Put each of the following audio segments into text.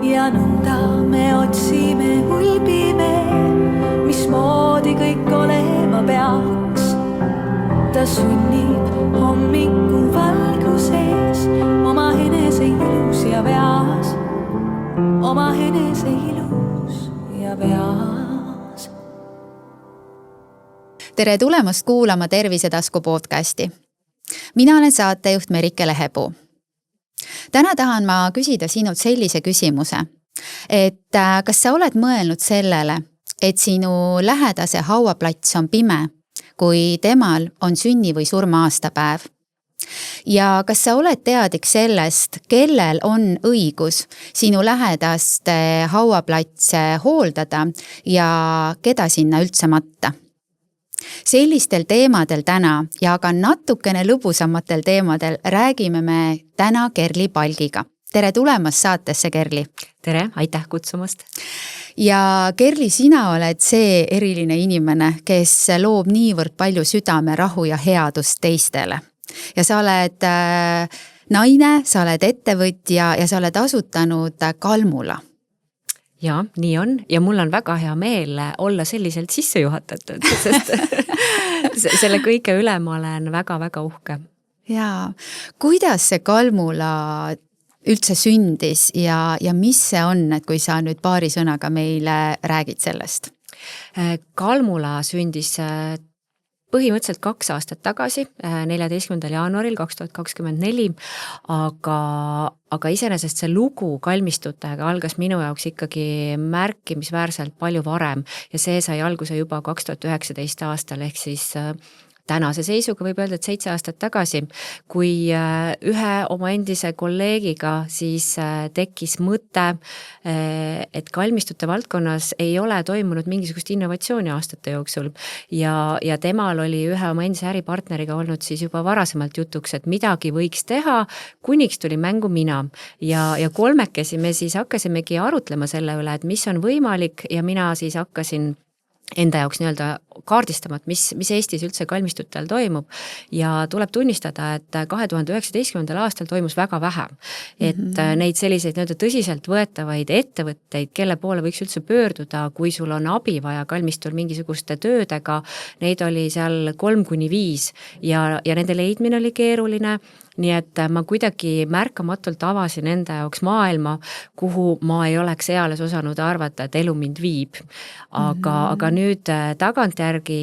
ja nõnda me otsime, hulbime, mismoodi kõik olema peaks. Ta sünnib hommiku valguses, oma enese ilus ja veas, oma enese ilus ja veas. Tere tulemast kuulama Tervisetasku podcasti. Mina olen saatejuht Merike Lehepuu. Täna tahan ma küsida sinult sellise küsimuse, et kas sa oled mõelnud sellele, et sinu lähedase hauaplats on pime, kui temal on sünni- või surma-aastapäev? Ja kas sa oled teadlik sellest, kellel on õigus sinu lähedaste hauaplatse hooldada ja keda sinna üldse matta? Sellistel teemadel täna ja ka natukene lõbusamatel teemadel räägime me täna Kerli Palgiga. Tere tulemast saatesse, Kerli! Tere, aitäh kutsumast! Ja Kerli, sina oled see eriline inimene, kes loob niivõrd palju südamerahu ja headust teistele. Ja sa oled naine, sa oled ettevõtja ja sa oled asutanud Kalmula. Ja, nii on. Ja mul on väga hea meel olla selliselt sisse juhatatud, sest selle kõige üle ma olen väga-väga uhke. Jaa. Kuidas see Kalmula üldse sündis ja mis see on, et kui sa nüüd paari sõnaga meile räägid sellest? Kalmula sündis põhimõtteliselt 2 aastat tagasi, 14. jaanuaril 2024, aga iseenesest see lugu kalmistutega algas minu jaoks ikkagi märkimisväärselt palju varem ja see sai alguse juba 2019 aastal ehk siis tänase seisuga võib öelda, et 7 aastat tagasi, kui ühe oma endise kolleegiga siis tekkis mõte, et kalmistute valdkonnas ei ole toimunud mingisugust innovatsiooni aastate jooksul ja temal oli ühe oma endise äripartneriga olnud siis juba varasemalt jutuks, et midagi võiks teha, kuniks tuli mängu mina ja kolmekesi me siis hakkasimegi arutlema selle üle, et mis on võimalik ja mina siis hakkasin enda jaoks nii-öelda kaardistamat, mis Eestis üldse kalmistutel toimub ja tuleb tunnistada, et 2019. aastal toimus väga vähe. Et neid selliseid nii-öelda tõsiselt võetavaid ettevõtteid, kelle poole võiks üldse pöörduda, kui sul on abi vaja kalmistul mingisuguste töödega, neid oli seal 3-5 ja nende leidmine oli keeruline. Nii et ma kuidagi märkamatult avasin enda jaoks maailma, kuhu ma ei oleks eales osanud arvata, et elu mind viib. Aga nüüd tagantjärgi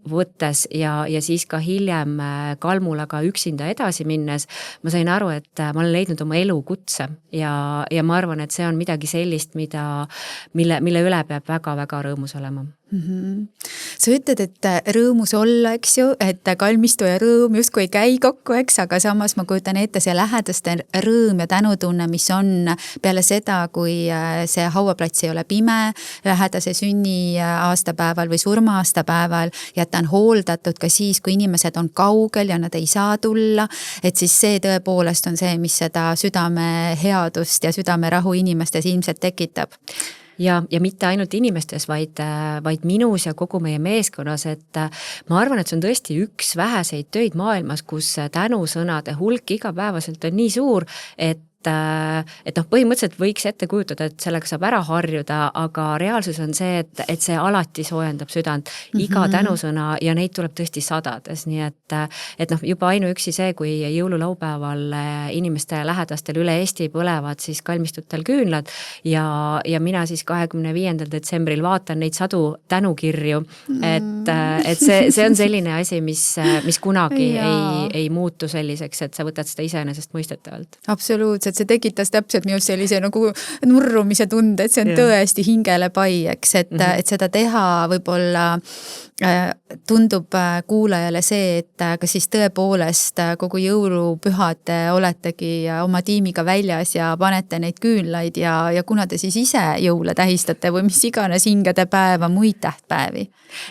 võttes ja siis ka hiljem Kalmulaga üksinda edasi minnes, ma sain aru, et ma olen leidnud oma elukutse ja ma arvan, et see on midagi sellist, mille üle peab väga-väga rõõmus olema. Sa ütled, et rõõmus olla, eks ju, et kalmistu ja rõõm justkui ei käi kokku, eks, aga samas ma kujutan ette see lähedaste rõõm ja tänutunne, mis on peale seda, kui see hauaplats ei ole pime, lähedase sünni aastapäeval või surma aastapäeval ja ta on hooldatud ka siis, kui inimesed on kaugel ja nad ei saa tulla, et siis see tõepoolest on see, mis seda südame headust ja südame rahu inimestes ilmselt tekitab. Ja mitte ainult inimestes, vaid minus ja kogu meie meeskonnas, et ma arvan, et see on tõesti üks väheseid töid maailmas, kus tänusõnade hulk igapäevaselt on nii suur, et põhimõtteliselt võiks ette kujutada, et sellega saab ära harjuda, aga reaalsus on see, et see alati soojendab südant. Iga tänusõna ja neid tuleb tõesti sadades, nii et juba ainuüksi see, kui jõululaupäeval inimeste lähedastel üle Eesti põlevad siis kalmistutel küünlad ja mina siis 25. detsembril vaatan neid sadu tänukirju, et see on selline asi, mis kunagi ei muutu selliseks, et sa võtad seda iseenesest mõistetavalt. Absoluutselt. et see tekitas täpselt minu sellise nagu nurrumise tunde, et see on tõesti hingele pai, eks, et seda teha võib-olla tundub kuulajale see, et kas siis tõepoolest kogu jõulupühad oletegi oma tiimiga väljas ja panete neid küünlaid ja kuna te siis ise jõule tähistate või mis iganes hingedepäeva, muid tähtpäevi?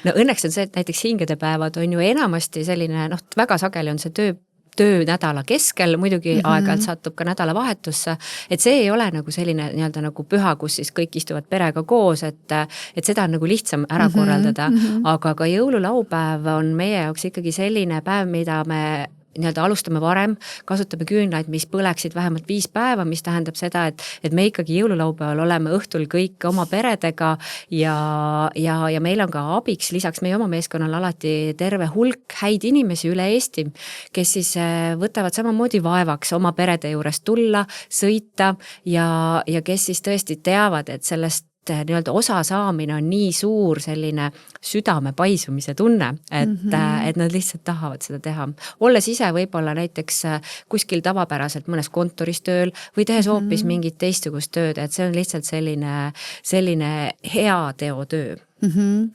No õnneks on see, et näiteks hingedepäevad on ju enamasti selline, väga sageli on see töönädala keskel, muidugi aeg-ajalt satub ka nädalavahetusse, et see ei ole nagu selline nii-öelda nagu püha, kus siis kõik istuvad perega koos, et seda on nagu lihtsam ära korraldada, aga ka jõululaupäev on meie jaoks ikkagi selline päev, mida me nii-öelda alustame varem, kasutame küünlaid, mis põleksid vähemalt 5 päeva, mis tähendab seda, et me ikkagi jõululaupäeval oleme õhtul kõik oma peredega ja meil on ka abiks lisaks meie oma meeskonnal alati terve hulk häid inimesi üle Eesti, kes siis võtavad samamoodi vaevaks oma perede juurest tulla, sõita ja kes siis tõesti teavad, et sellest nii-öelda osa saamine on nii suur selline südame paisumise tunne, et nad lihtsalt tahavad seda teha. Olles ise võib-olla näiteks kuskil tavapäraselt mõnes kontoris tööl või tehes hoopis mingit teistsugust tööd, et see on lihtsalt selline hea teotöö.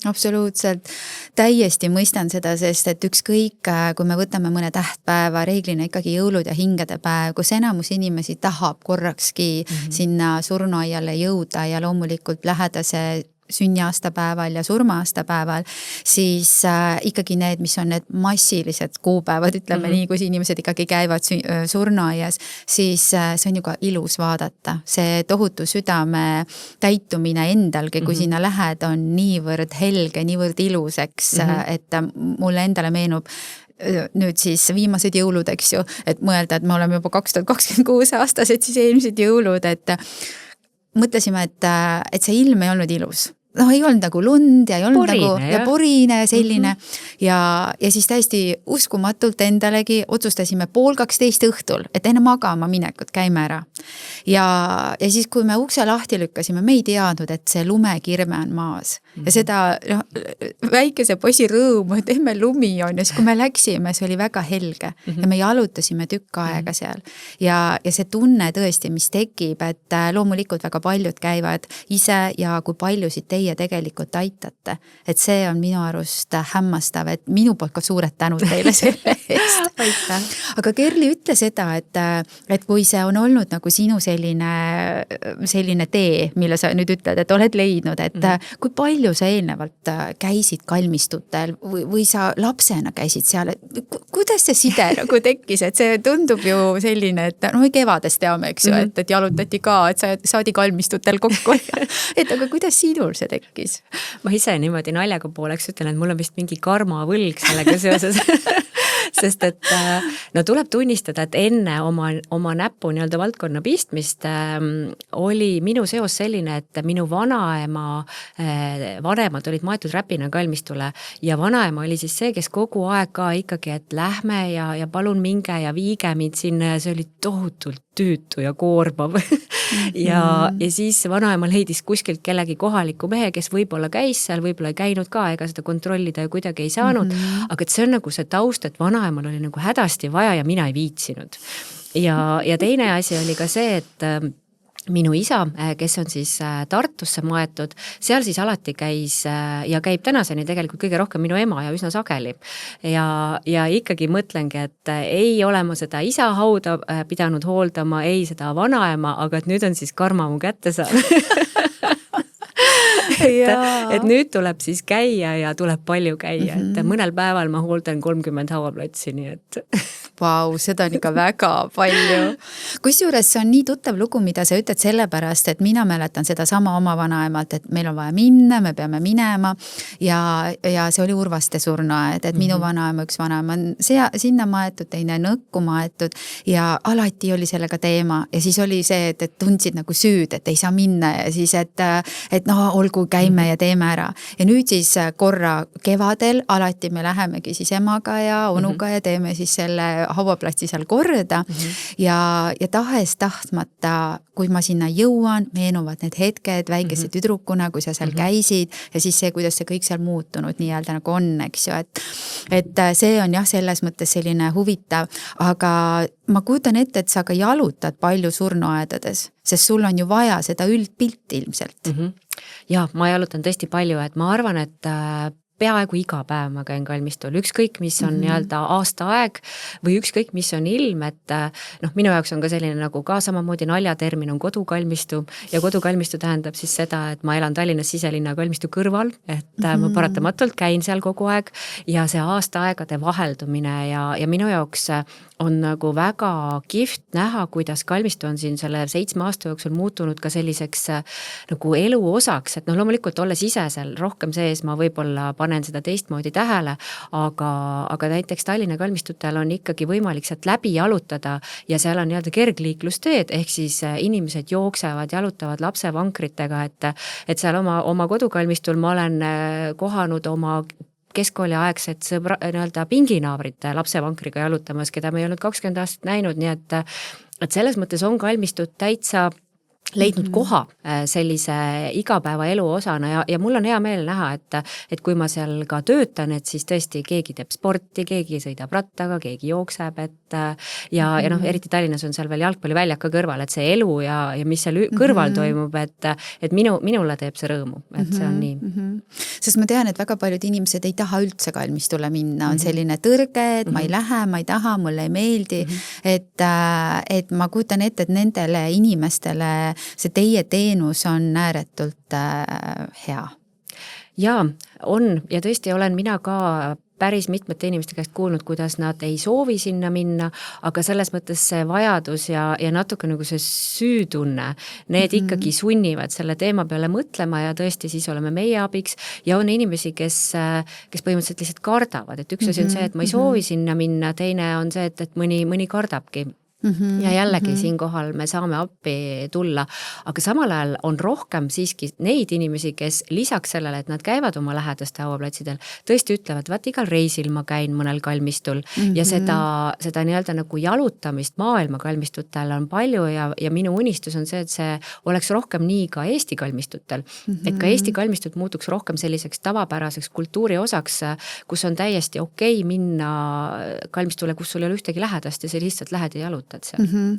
Absoluutselt, täiesti mõistan seda, sest et ükskõik, kui me võtame mõne tähtpäeva, reeglina ikkagi jõulud ja hingede päev, kus enamus inimesi tahab korrakski sinna surnuaiale jõuda ja loomulikult lähedase sünniaastapäeval ja surmaaastapäeval, siis ikkagi need, mis on need massilised kuupäevad, ütleme nii, kus inimesed ikkagi käivad surnuaias, siis see on ju ka ilus vaadata. See tohutu südame täitumine endalgi, kui sinna lähed, on niivõrd helge, niivõrd iluseks, et mulle endale meenub nüüd siis viimased jõulud, eks ju, et mõelda, et me oleme juba 2026 aastased, siis eelmised jõulud, et mõtlesime, et see ilm ei olnud ilus. No ei olnud nagu lund ja ei olnud porine, nagu porine ja selline ja siis täiesti uskumatult endalegi otsustasime 11:30 õhtul, et enne magama minekut käime ära. Ja siis, kui me ukse lahti lükkasime, me ei teadnud, et see lumekirme on maas. Ja seda väikese poisi rõõmu, et emme lumi on ja siis, kui me läksime, see oli väga helge ja me jalutasime tükk aega seal. Ja see tunne tõesti, mis tekib, et loomulikult väga paljud käivad ise ja kui paljusid teie tegelikult aitate. Et see on minu arust hämmastav, et minu poolt ka suured tänud teile selle eest. Aga Kerli, ütle seda, et kui see on olnud nagu sinu selline tee, mille sa nüüd ütled, et oled leidnud, et kui palju sa eelnevalt käisid kalmistutel või sa lapsena käisid seal, et kuidas see side nagu tekkis, et see tundub ju selline, et no kevades teame, eks ju, et jalutati ka, et saadi kalmistutel kokku. Et aga kuidas sinul see tekkis? Ma ise niimoodi naljaga pooleks ütlen, et mul on vist mingi karmavõlg sellega seoses. Sest et no tuleb tunnistada, et enne oma näpu nii-öelda valdkonna pistmist oli minu seos selline, et minu vanemad olid maetud räpina kalmistule ja vanaema oli siis see, kes kogu aeg ka ikkagi, et lähme ja palun minge ja viige mind sinna ja see oli tohutult tüütu ja koormav. ja siis vanaema leidis kuskilt kellegi kohaliku mehe, kes võib-olla käis seal, võib-olla ei käinud ka, ega seda kontrollida ja kuidagi ei saanud, aga et see on nagu see taust, et vanaemal oli nagu hädasti vaja ja mina ei viitsinud. Ja teine asi oli ka see, et minu isa, kes on siis Tartusse maetud, seal siis alati käis ja käib tänaseni tegelikult kõige rohkem minu ema ja üsna sageli. Ja ikkagi mõtlengi, et ei ole ma seda isa hauda pidanud hooldama, ei seda vanaema, aga et nüüd on siis karma mu kätte saanud. et nüüd tuleb siis käia ja tuleb palju käia, et mõnel päeval ma hooldan 30 hauaplatsi, nii et... Vau, seda on ikka väga palju. Kusjuures see on nii tuttav lugu, mida sa ütled sellepärast, et mina mäletan seda sama oma vanaemalt, et meil on vaja minna, me peame minema ja see oli Urvaste surnuaed, et minu vanaema, üks vanaema on sinna maetud, teine nõkku maetud ja alati oli sellega teema ja siis oli see, et tundsid nagu süüd, et ei saa minna ja siis, et no olgu, käime ja teeme ära. Ja nüüd siis korra kevadel alati me lähemegi siis emaga ja onuga ja teeme siis selle hauaplatsi seal korda ja tahes tahtmata, kui ma sinna jõuan, meenuvad need hetked väikese tüdrukuna, kui sa seal käisid ja siis see, kuidas see kõik seal muutunud nii-öelda nagu on, eks ju, et see on jah, selles mõttes selline huvitav, aga ma kujutan ette, et sa ka jalutad palju surnuaedades, sest sul on ju vaja seda üldpilti ilmselt. Ja, ma jalutan tõesti palju, et ma arvan, et peaaegu iga päev ma käin kalmistul, ükskõik mis on nii-öelda aastaaeg või ükskõik mis on ilm, et minu jaoks on ka selline nagu ka samamoodi naljatermin on kodukalmistu ja kodukalmistu tähendab siis seda, et ma elan Tallinnas siselinna kalmistu kõrval, et ma paratamatult käin seal kogu aeg ja see aastaaegade vaheldumine ja minu jaoks on nagu väga kihvt näha, kuidas kalmistu on siin selle 7 aasta jooksul muutunud ka selliseks nagu elu osaks, et loomulikult olles ise seal rohkem sees, ma võib-olla panen panen seda teistmoodi tähele, aga näiteks Tallinna kalmistutel on ikkagi võimalik sealt läbi jalutada ja seal on nii-öelda kergliiklusteed, ehk siis inimesed jooksevad, jalutavad lapsevankritega, et seal oma kodukalmistul ma olen kohanud oma keskkooliaegset nii-öelda pinginaabrit lapsevankriga jalutamas, keda me ei olnud 20 aastat näinud, nii et selles mõttes on kalmistud täitsa leidnud koha sellise igapäevaelu osana ja mul on hea meel näha, et kui ma seal ka töötan, et siis tõesti keegi teeb sporti, keegi sõidab rattaga, keegi jookseb, ja eriti Tallinnas on seal veel jalgpalliväljaka kõrval, et see elu ja mis seal kõrval toimub, et minule teeb see rõõmu, et see on nii. Sest ma tean, et väga paljud inimesed ei taha üldse kalmistule minna, on selline tõrge, et ma ei lähe, ma ei taha, mulle ei meeldi, et ma kujutan ette, et nendele inimestele see teie teenus on ääretult hea. Jaa, on ja tõesti olen mina ka päris mitmete inimeste käest kuulnud, kuidas nad ei soovi sinna minna, aga selles mõttes see vajadus ja natuke nagu see süütunne, need ikkagi sunnivad selle teema peale mõtlema ja tõesti siis oleme meie abiks ja on inimesi, kes põhimõtteliselt lihtsalt kardavad, et üks asi on see, et ma ei soovi sinna minna, teine on see, et mõni kardabki. Ja jällegi siinkohal me saame appi tulla, aga samal ajal on rohkem siiski neid inimesi, kes lisaks sellele, et nad käivad oma lähedaste hauaplatsidel, tõesti ütlevad, vaat igal reisil ma käin mõnel kalmistul ja seda nii-öelda nagu jalutamist maailma kalmistutel on palju ja minu unistus on see, et see oleks rohkem nii ka Eesti kalmistutel, et ka Eesti kalmistud muutuks rohkem selliseks tavapäraseks kultuuri osaks, kus on täiesti okei minna kalmistule, kus sul ei ole ühtegi lähedast ja sa lihtsalt lähed ja jalutad.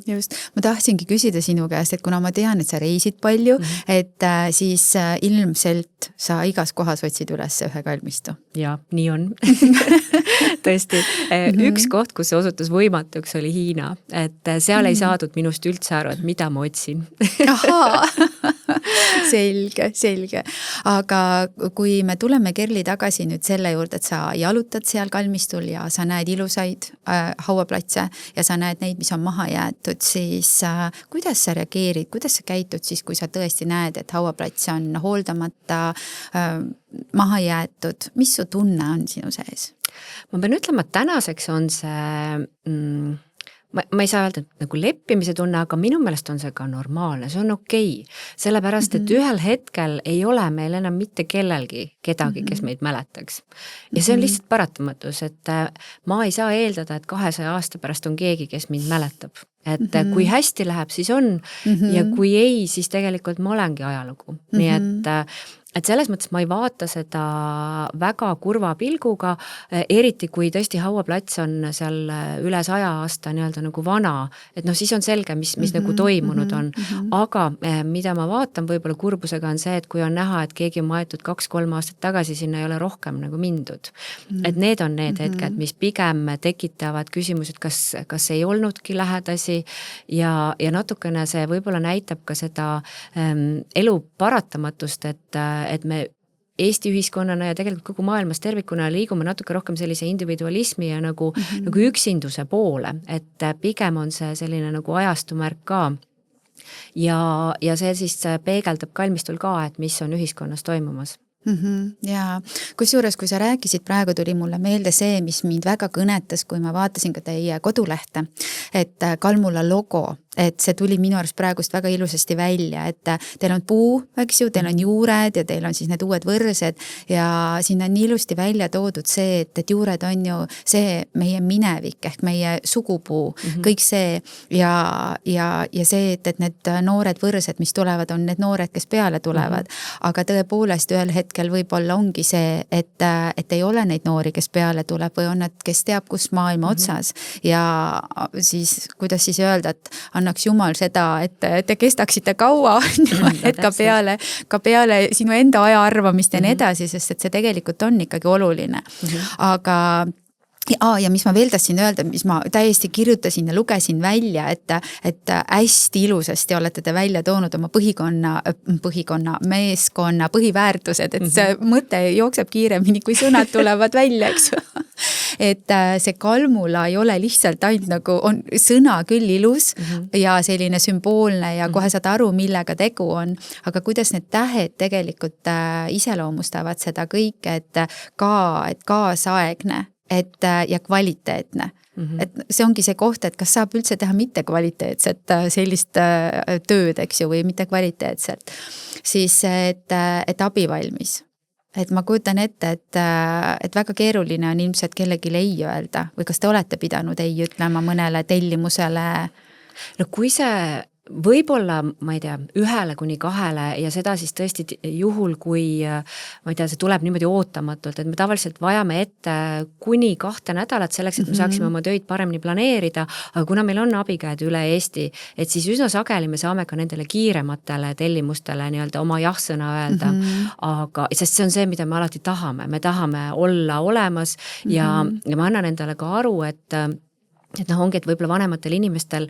Just, ma tahtsingi küsida sinu käest, et kuna ma tean, et sa reisid palju, et siis ilmselt sa igas kohas otsid üles ühe kalmistu. Ja, nii on. Tõesti, üks koht, kus see osutus võimatuks, oli Hiina, et seal ei saadud minust üldse aru, et mida ma otsin. Ahaa, selge. Aga kui me tuleme Kerli tagasi nüüd selle juurde, et sa jalutad seal kalmistul ja sa näed ilusaid hauaplatse ja sa näed neid, mis on maha jäetud, siis kuidas sa reageerid, kuidas sa käitud siis, kui sa tõesti näed, et hauaplats on hooldamata, maha jäetud, mis su tunne on sinu sees? Ma pean ütlema, et tänaseks on see ma ei saa öelda nagu leppimise tunne, aga minu meelest on see ka normaalne, see on okei. Sellepärast, et ühel hetkel ei ole meil enam mitte kellelgi kedagi, kes meid mäletaks. Ja see on lihtsalt paratamatus, et ma ei saa eeldada, et 200 aasta pärast on keegi, kes mind mäletab. Et kui hästi läheb, siis on ja kui ei, siis tegelikult ma olengi ajalugu. Nii et selles mõttes ma ei vaata seda väga kurva pilguga, eriti kui tõesti hauaplats on seal üle 100 aasta nii-öelda nagu vana, et siis on selge, mis nagu toimunud on. Aga mida ma vaatan võib-olla kurbusega on see, et kui on näha, et keegi on maetud 2-3 aastat tagasi, sinna ei ole rohkem nagu mindud. Et need on need hetked, mis pigem tekitavad küsimused, kas ei olnudki lähedasi ja natukene see võib-olla näitab ka seda elu paratamatust, et me Eesti ühiskonnana ja tegelikult kogu maailmas tervikuna liigume natuke rohkem sellise individualismi ja nagu üksinduse poole, et pigem on see selline nagu ajastumärk ka. Ja see siis peegeldab kalmistul ka, et mis on ühiskonnas toimumas. Ja kusjuures, kui sa rääkisid, praegu tuli mulle meelde see, mis mind väga kõnetas, kui ma vaatasin ka teie kodulehte, et Kalmula logo, et see tuli minu arust praegust väga ilusasti välja, et teil on puu, eks ju, teil on juured ja teil on siis need uued võrsed ja siin on nii ilusti välja toodud see, et juured on ju see meie minevik ehk meie sugupuu, kõik see ja see, et need noored võrsed, mis tulevad, on need noored, kes peale tulevad, aga tõepoolest ühel hetkel võib-olla ongi see, et ei ole neid noori, kes peale tuleb või on nad, kes teab, kus maailma otsas ja siis, kuidas siis öelda, et annaks Jumal seda, et te kestaksite kaua, et ka peale sinu enda aja arvamist ja nii edasi, sest et see tegelikult on ikkagi oluline. Aga ja mis ma veel tahtsin öelda, mis ma täiesti kirjutasin ja lugesin välja, et hästi ilusasti olete te välja toonud oma meeskonna põhiväärtused, et see mõte jookseb kiiremini, kui sõnad tulevad välja, eks. et see kalmula ei ole lihtsalt ainult nagu on sõna küll ilus ja selline sümboolne ja kohe saad aru, millega tegu on, aga kuidas need tähed tegelikult iseloomustavad seda kõike, et kaasaegne, ja kvaliteetne. Et see ongi see koht, et kas saab üldse teha mitte kvaliteetset sellist tööd, eks ju, või mitte kvaliteetselt. Siis, et abivalmis. Et ma kujutan ette, et väga keeruline on ilmselt kellelegi ei öelda või kas te olete pidanud ei ütlema mõnele tellimusele? No kui see võib-olla, ma ei tea, 1-2 ja seda siis tõesti juhul, kui ma ei tea, see tuleb niimoodi ootamatult, et me tavaliselt vajame ette kuni 2 nädalat selleks, et me saaksime oma töid paremini planeerida, aga kuna meil on abikäed üle Eesti, et siis üsna sageli me saame ka nendele kiirematele tellimustele nii-öelda oma jah-sõna öelda, aga sest see on see, mida me alati tahame, me tahame olla olemas ja ma annan endale ka aru, et ongi, et võib-olla vanematel inimestel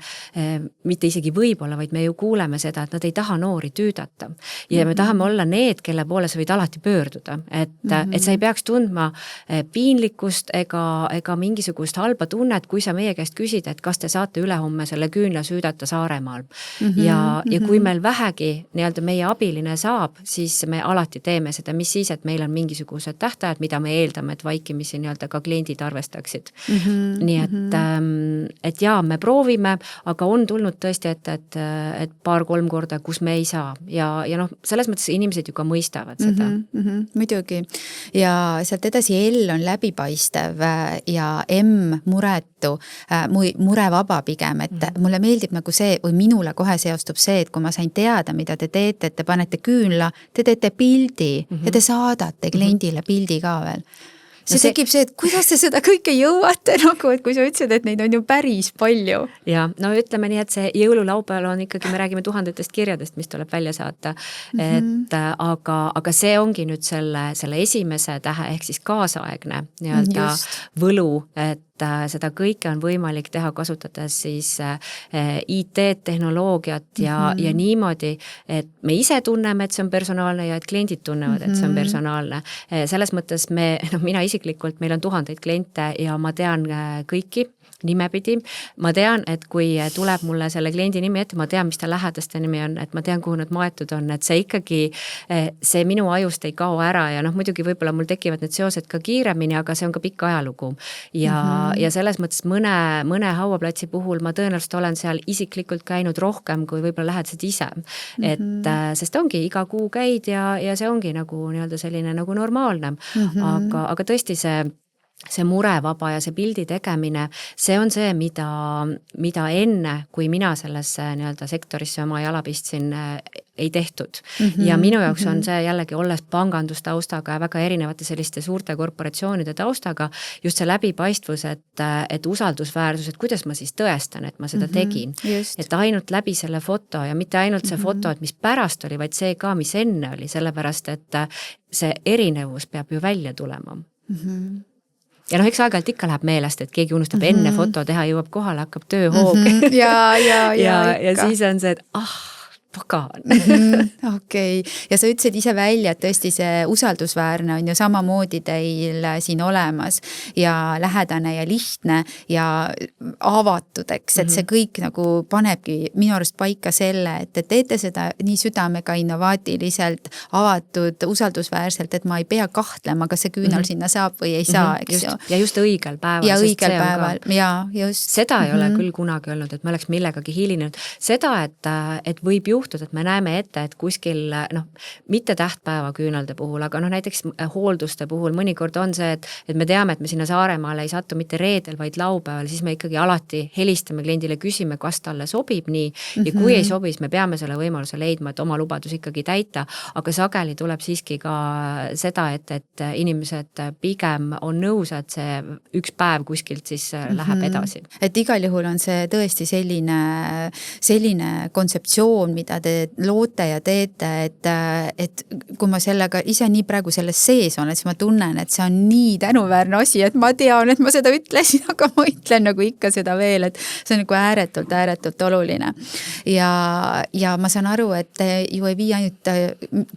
mitte isegi võib-olla, vaid me ju kuuleme seda, et nad ei taha noori tüüdata. Ja me tahame olla need, kelle poole sa võid alati pöörduda. Et sa ei peaks tundma piinlikkust ega mingisugust halba tunnet, kui sa meie käest küsid, et kas te saate ülehomme selle küünla süüdata Saaremaal. Ja kui meil vähegi nii-öelda meie abiline saab, siis me alati teeme seda, mis siis, et meil on mingisugused tähtajad, mida me eeldame, et vaikimisi nii-öelda ka kliendid arvestaksid. Nii et jaa, me proovime, aga on tulnud tõesti, et 2-3 korda, kus me ei saa ja noh, selles mõttes inimesed ju ka mõistavad seda. Muidugi. Ja sealt edasi L on läbipaistev ja M muretu, murevaba pigem, et mulle meeldib nagu see, või minule kohe seostub see, et kui ma sain teada, mida te teete, et te panete küünla, te teete pildi ja te saadate kliendile pildi ka veel. See tekib see, et kuidas te seda kõike jõuate, nagu, et kui sa ütlesid, et neid on ju päris palju. Ja, no ütleme nii, et see jõululaupäeval on ikkagi, me räägime 1000 kirjadest, mis tuleb välja saata, et aga see ongi nüüd selle esimese tähe, ehk siis kaasaegne nii-öelda võlu, et seda kõike on võimalik teha kasutades siis IT-tehnoloogiat ja niimoodi, et me ise tunneme, et see on personaalne ja et kliendid tunnevad, et see on personaalne. Selles mõttes mina isiklikult, meil on 1000 kliente ja ma tean kõiki nimepidi. Ma tean, et kui tuleb mulle selle kliendi nimi ette, ma tean, mis ta lähedaste nimi on, et ma tean, kuhu nad maetud on, et see ikkagi, see minu ajust ei kao ära ja muidugi võib-olla mul tekivad need seosed ka kiiremini, aga see on ka pikk ajalugu. Ja selles mõttes mõne hauaplatsi puhul ma tõenäoliselt olen seal isiklikult käinud rohkem, kui võib-olla lähedased ise. Et sest ongi iga kuu käid ja see ongi nagu nii-öelda selline nagu normaalne. Aga tõesti see murevaba ja see pildi tegemine, see on see, mida enne, kui mina sellesse nii-öelda sektorisse oma jala pistsin, ei tehtud. Ja minu jaoks on see jällegi olles pangandustaustaga ja väga erinevate selliste suurte korporatsioonide taustaga, just see läbipaistvus, et usaldusväärsus, et kuidas ma siis tõestan, et ma seda tegin. Et ainult läbi selle foto ja mitte ainult see foto, et mis pärast oli, vaid see ka, mis enne oli, sellepärast, et see erinevus peab ju välja tulema. Ja eks aeg-ajalt ikka läheb meelest, et keegi unustab enne foto teha, jõuab kohale, hakkab tööhoog. Ja siis on see, et pagan. Okei. Ja sa ütlesid ise välja, et tõesti see usaldusväärne on ju samamoodi teil siin olemas ja lähedane ja lihtne ja avatudeks, et see kõik nagu panebki minu arust paika selle, et te teete seda nii südamega innovaatiliselt, avatud, usaldusväärselt, et ma ei pea kahtlema, kas see küünal sinna saab või ei saa, eks ju. Ja just õigel päeval. Ja õigel päeval, ja just. Seda ei ole küll kunagi olnud, et me oleks millegagi hilinenud. Seda, et võib juhtuda, et me näeme ette, et kuskil, mitte tähtpäeva küünalde puhul, aga näiteks hoolduste puhul mõnikord on see, et me teame, et me sinna Saaremaale ei satu mitte reedel, vaid laupäeval, siis me ikkagi alati helistame kliendile, küsime, kas talle sobib nii ja kui ei sobi, siis me peame selle võimaluse leidma, et oma lubadus ikkagi täita, aga sageli tuleb siiski ka seda, et inimesed pigem on nõus, et see üks päev kuskilt siis läheb edasi. Et igal juhul on see tõesti selline kontseptsioon, mida te loote ja teete, et kui ma sellega ise nii praegu selles sees olen, siis ma tunnen, et see on nii tänuväärne asi, et ma tean, et ma seda ütlesin, aga ma ütlen nagu ikka seda veel, et see on nagu ääretult oluline. Ja ma saan aru, et te ju ei vii ainult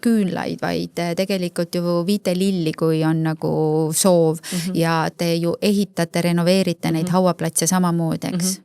küünlaid, vaid tegelikult ju viite lilli, kui on nagu soov ja te ju ehitate, renoveerite neid hauaplatse samamoodi, eks?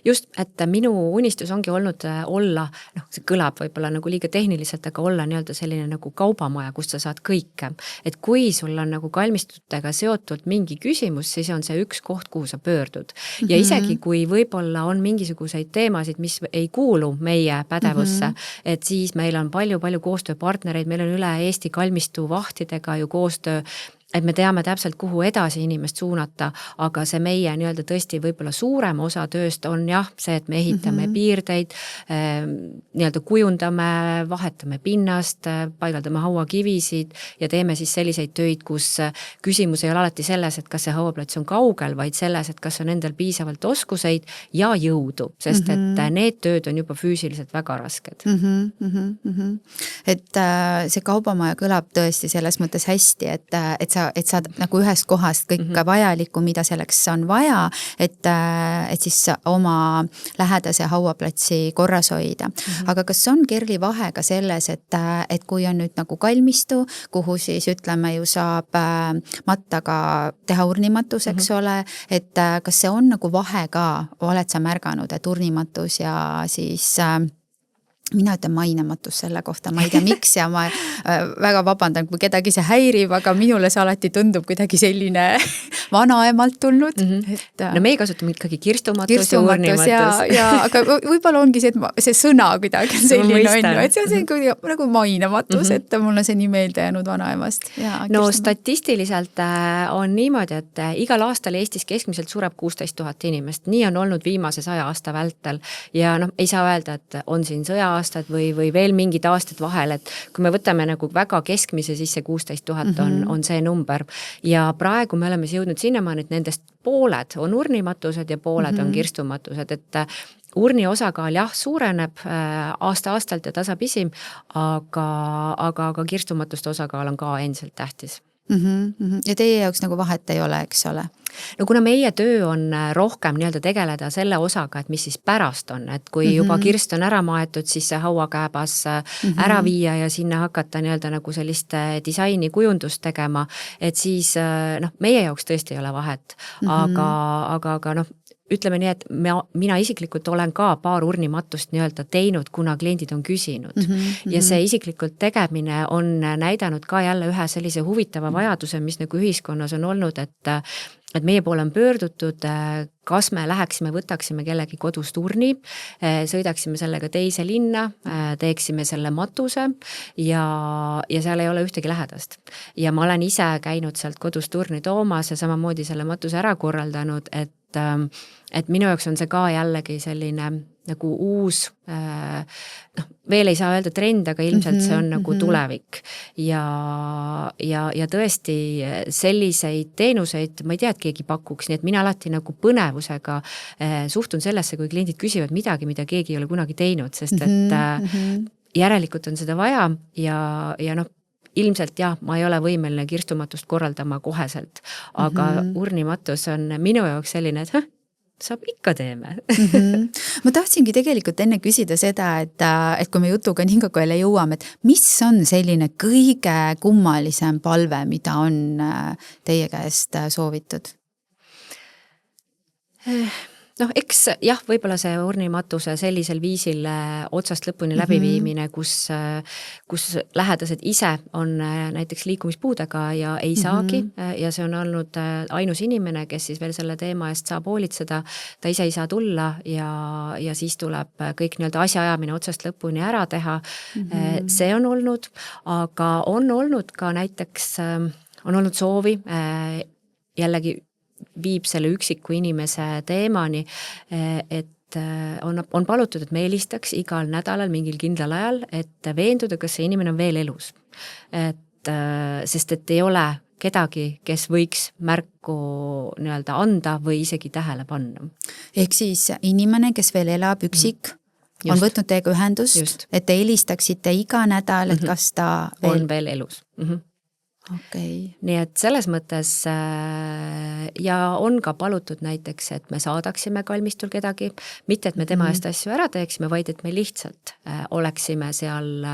Just, et minu unistus ongi olnud olla, see kõlab võib-olla nagu liiga tehniliselt, aga olla nii-öelda selline nagu kaubamaja, kust sa saad kõike. Et kui sul on nagu kalmistutega seotud mingi küsimus, siis on see üks koht, kuhu sa pöördud. Ja isegi kui võib-olla on mingisuguseid teemasid, mis ei kuulu meie pädevusse, et siis meil on palju koostööpartnereid, meil on üle Eesti kalmistu vahtidega ju koostöö, et me teame täpselt, kuhu edasi inimest suunata, aga see meie nii-öelda tõesti võib-olla suurem osa tööst on jah, see, et me ehitame piirdeid, nii-öelda kujundame, vahetame pinnast, paigaldame hauakivisid ja teeme siis selliseid töid, kus küsimus ei ole alati selles, et kas see hauaplats on kaugel, vaid selles, et kas on endal piisavalt oskuseid ja jõudu, sest et need tööd on juba füüsiliselt väga rasked. Et see kaubamaja kõlab tõesti selles mõttes hästi, et saad nagu ühest kohast kõik vajalikku, mida selleks on vaja, et siis oma lähedase hauaplatsi korras hoida. Aga kas on Kerli vahe ka selles, et kui on nüüd nagu kalmistu, kuhu siis ütleme ju saab mattaga teha urnimatus, eks ole, et kas see on nagu vahe ka, oled sa märganud, et urnimatus ja siis mina ütlen mainematus selle kohta, ma ei tea miks ja ma väga vabandan, kui kedagi see häirib, aga minule see alati tundub kuidagi selline vanaemalt tulnud. No meie kasutame ikkagi kirstumatus ja urnimatus. Ja, aga võib-olla ongi see, et see sõna kuidagi selline on ju, et see on nagu mainematus, et mul on see nii meelde jäänud vanaemast. No statistiliselt on niimoodi, et igal aastal Eestis keskmiselt sureb 16 000 inimest. Nii on olnud viimase 100 aasta vältel ja ei saa öelda, et on siin sõja aastad või veel mingid aastad vahel, et kui me võtame nagu väga keskmise, siis see 16 000 on see number. Ja praegu me oleme jõudnud sinnamaani, et nendest pooled on urnimatused ja pooled on kirstumatused, et urni osakaal jah, suureneb aasta-aastalt ja tasapisi, aga kirstumatuste osakaal on ka endiselt tähtis. Ja teie jaoks nagu vahet ei ole, eks ole? No kuna meie töö on rohkem nii-öelda tegeleda selle osaga, et mis siis pärast on, et kui juba kirst on ära maetud, siis see hauakääbas ära viia ja sinna hakata nii-öelda nagu sellist disaini kujundust tegema, et siis meie jaoks tõesti ei ole vahet, aga ütleme nii, et mina isiklikult olen ka paar urnimatust nii-öelda teinud, kuna kliendid on küsinud. Ja see isiklikult tegemine on näidanud ka jälle ühe sellise huvitava vajaduse, mis nagu ühiskonnas on olnud, et meie poole on pöördutud, kas me läheksime, võtaksime kellegi kodust urni, sõidaksime sellega teise linna, teeksime selle matuse ja seal ei ole ühtegi lähedast. Ja ma olen ise käinud sealt kodust urni toomas ja samamoodi selle matuse ära korraldanud, et minu jaoks on see ka jällegi selline nagu uus, veel ei saa öelda trend, aga ilmselt see on nagu tulevik. Ja tõesti selliseid teenuseid, ma ei tea, et keegi pakuks, nii et mina alati nagu põnevusega suhtun sellesse, kui kliendid küsivad midagi, mida keegi ei ole kunagi teinud, sest et järelikult on seda vaja ja ilmselt jah, ma ei ole võimeline kirstumatust korraldama koheselt, aga urnimatus on minu jaoks selline, et saab ikka teeme. Ma tahtsingi tegelikult enne küsida seda, et kui me jutuga nii kaugele jõuame, et mis on selline kõige kummalisem palve, mida on teie käest soovitud? Eks jah, võib-olla see urnimatuse sellisel viisil otsast lõpuni läbiviimine, kus lähedased ise on näiteks liikumispuudega ja ei saagi ja see on olnud ainus inimene, kes siis veel selle teema eest saab hoolitseda, ta ise ei saa tulla ja siis tuleb kõik nii-öelda asjaajamine otsast lõpuni ära teha. See on olnud, aga on olnud ka näiteks, on olnud soovi jällegi viib selle üksiku inimese teemani, et on palutud, et me helistaks igal nädalal mingil kindlal ajal, et veenduda, kas see inimene on veel elus. Sest et ei ole kedagi, kes võiks märku nii-öelda anda või isegi tähele panna. Ehk siis inimene, kes veel elab üksik, on võtnud teiega ühendust, Just. et te helistaksite iga nädal, et kas ta on veel elus. Okei. Nii et selles mõttes ja on ka palutud näiteks, et me saadaksime kalmistul kedagi, mitte et me tema eest asju ära teeksime, vaid et me lihtsalt oleksime seal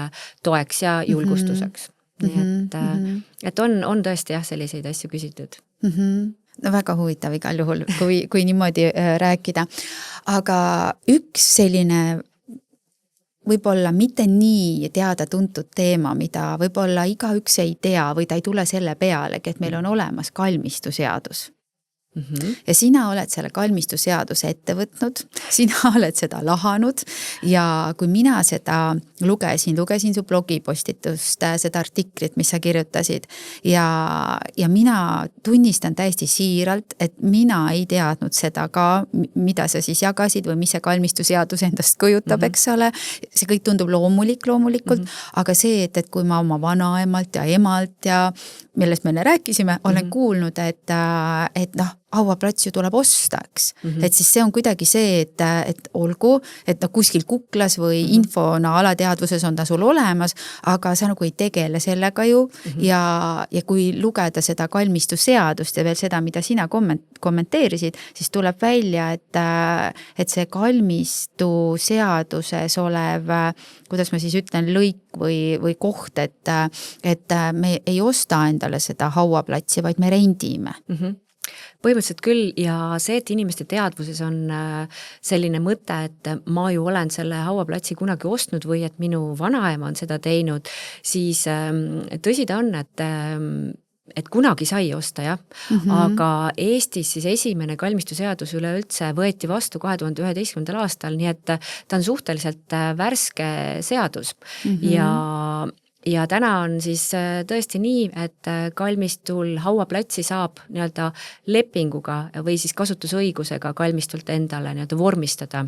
toeks ja julgustuseks. Nii et on tõesti jah, selliseid asju küsitud. No väga huvitav igal juhul, kui niimoodi rääkida. Aga üks selline võib-olla mitte nii teada-tuntud teema, mida võib-olla igaüks ei tea või ta ei tule selle pealegi, et meil on olemas kalmistuseadus. Ja sina oled selle kalmistuseaduse ette võtnud, sina oled seda lahanud ja kui mina seda lugesin su blogipostitust, seda artiklit, mis sa kirjutasid ja mina tunnistan täiesti siiralt, et mina ei teadnud seda ka, mida sa siis jagasid või mis see kalmistuseadus endast kujutab, eks ole. See kõik tundub loomulikult, aga see, et kui ma oma vanaemalt ja emalt ja millest me rääkisime, olen kuulnud, et noh, hauaplats ju tuleb osta, eks. Et siis see on kuidagi see, et olgu, et kuskil kuklas või infona alateadvuses on ta sul olemas, aga sa nagu ei tegele sellega ju ja kui lugeda seda kalmistuseadust ja veel seda, mida sina kommenteerisid, siis tuleb välja, et see kalmistuseaduses olev, kuidas ma siis ütlen, lõik või koht, et me ei osta endale seda hauaplatsi, vaid me rendime. Põhimõtteliselt küll ja see, et inimeste teadvuses on selline mõte, et ma ju olen selle hauaplatsi kunagi ostnud või et minu vanaema on seda teinud, siis tõsi ta on, et kunagi sai osta, jah. Aga Eestis siis esimene kalmistuseadus üleüldse võeti vastu 2011. aastal, nii et ta on suhteliselt värske seadus ja täna on siis tõesti nii, et kalmistul hauaplatsi saab nii-öelda lepinguga või siis kasutusõigusega kalmistult endale nii-öelda vormistada.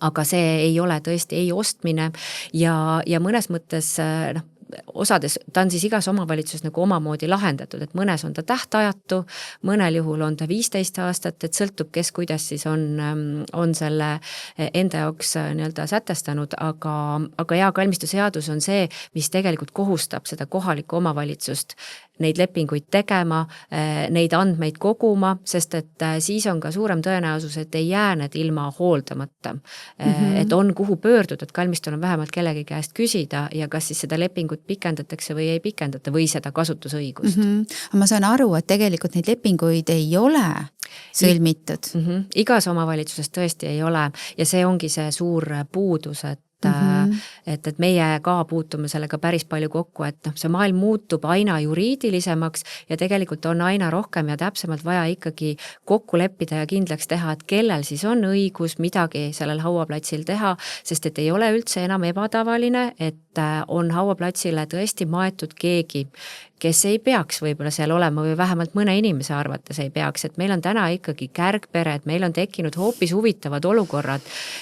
Aga see ei ole tõesti ei ostmine ja mõnes mõttes osades, ta on siis igas omavalitsuses nagu omamoodi lahendatud, et mõnes on ta tähtajatu, mõnel juhul on ta 15 aastat, et sõltub, kes kuidas siis on selle enda jaoks nii-öelda sätestanud, aga ja kalmistuseadus on see, mis tegelikult kohustab seda kohalikku omavalitsust neid lepinguid tegema, neid andmeid koguma, sest et siis on ka suurem tõenäosus, et ei jää need ilma hooldamata. Et on kuhu pöörduda, et kalmistul on vähemalt kellegi käest küsida ja kas siis seda lepingut pikendatakse või ei pikendata või seda kasutusõigust. Ma saan aru, et tegelikult neid lepinguid ei ole sõlmitud. Igas omavalitsuses tõesti ei ole ja see ongi see suur puudus, et meie ka puutume sellega päris palju kokku, et see maailm muutub aina juriidilisemaks ja tegelikult on aina rohkem ja täpsemalt vaja ikkagi kokku leppida ja kindlaks teha, et kellel siis on õigus midagi sellel hauaplatsil teha, sest et ei ole üldse enam ebatavaline, et on hauaplatsile tõesti maetud keegi, kes ei peaks võib-olla seal olema või vähemalt mõne inimese arvates ei peaks, et meil on täna ikkagi kärgpered, meil on tekkinud hoopis huvitavad olukorrad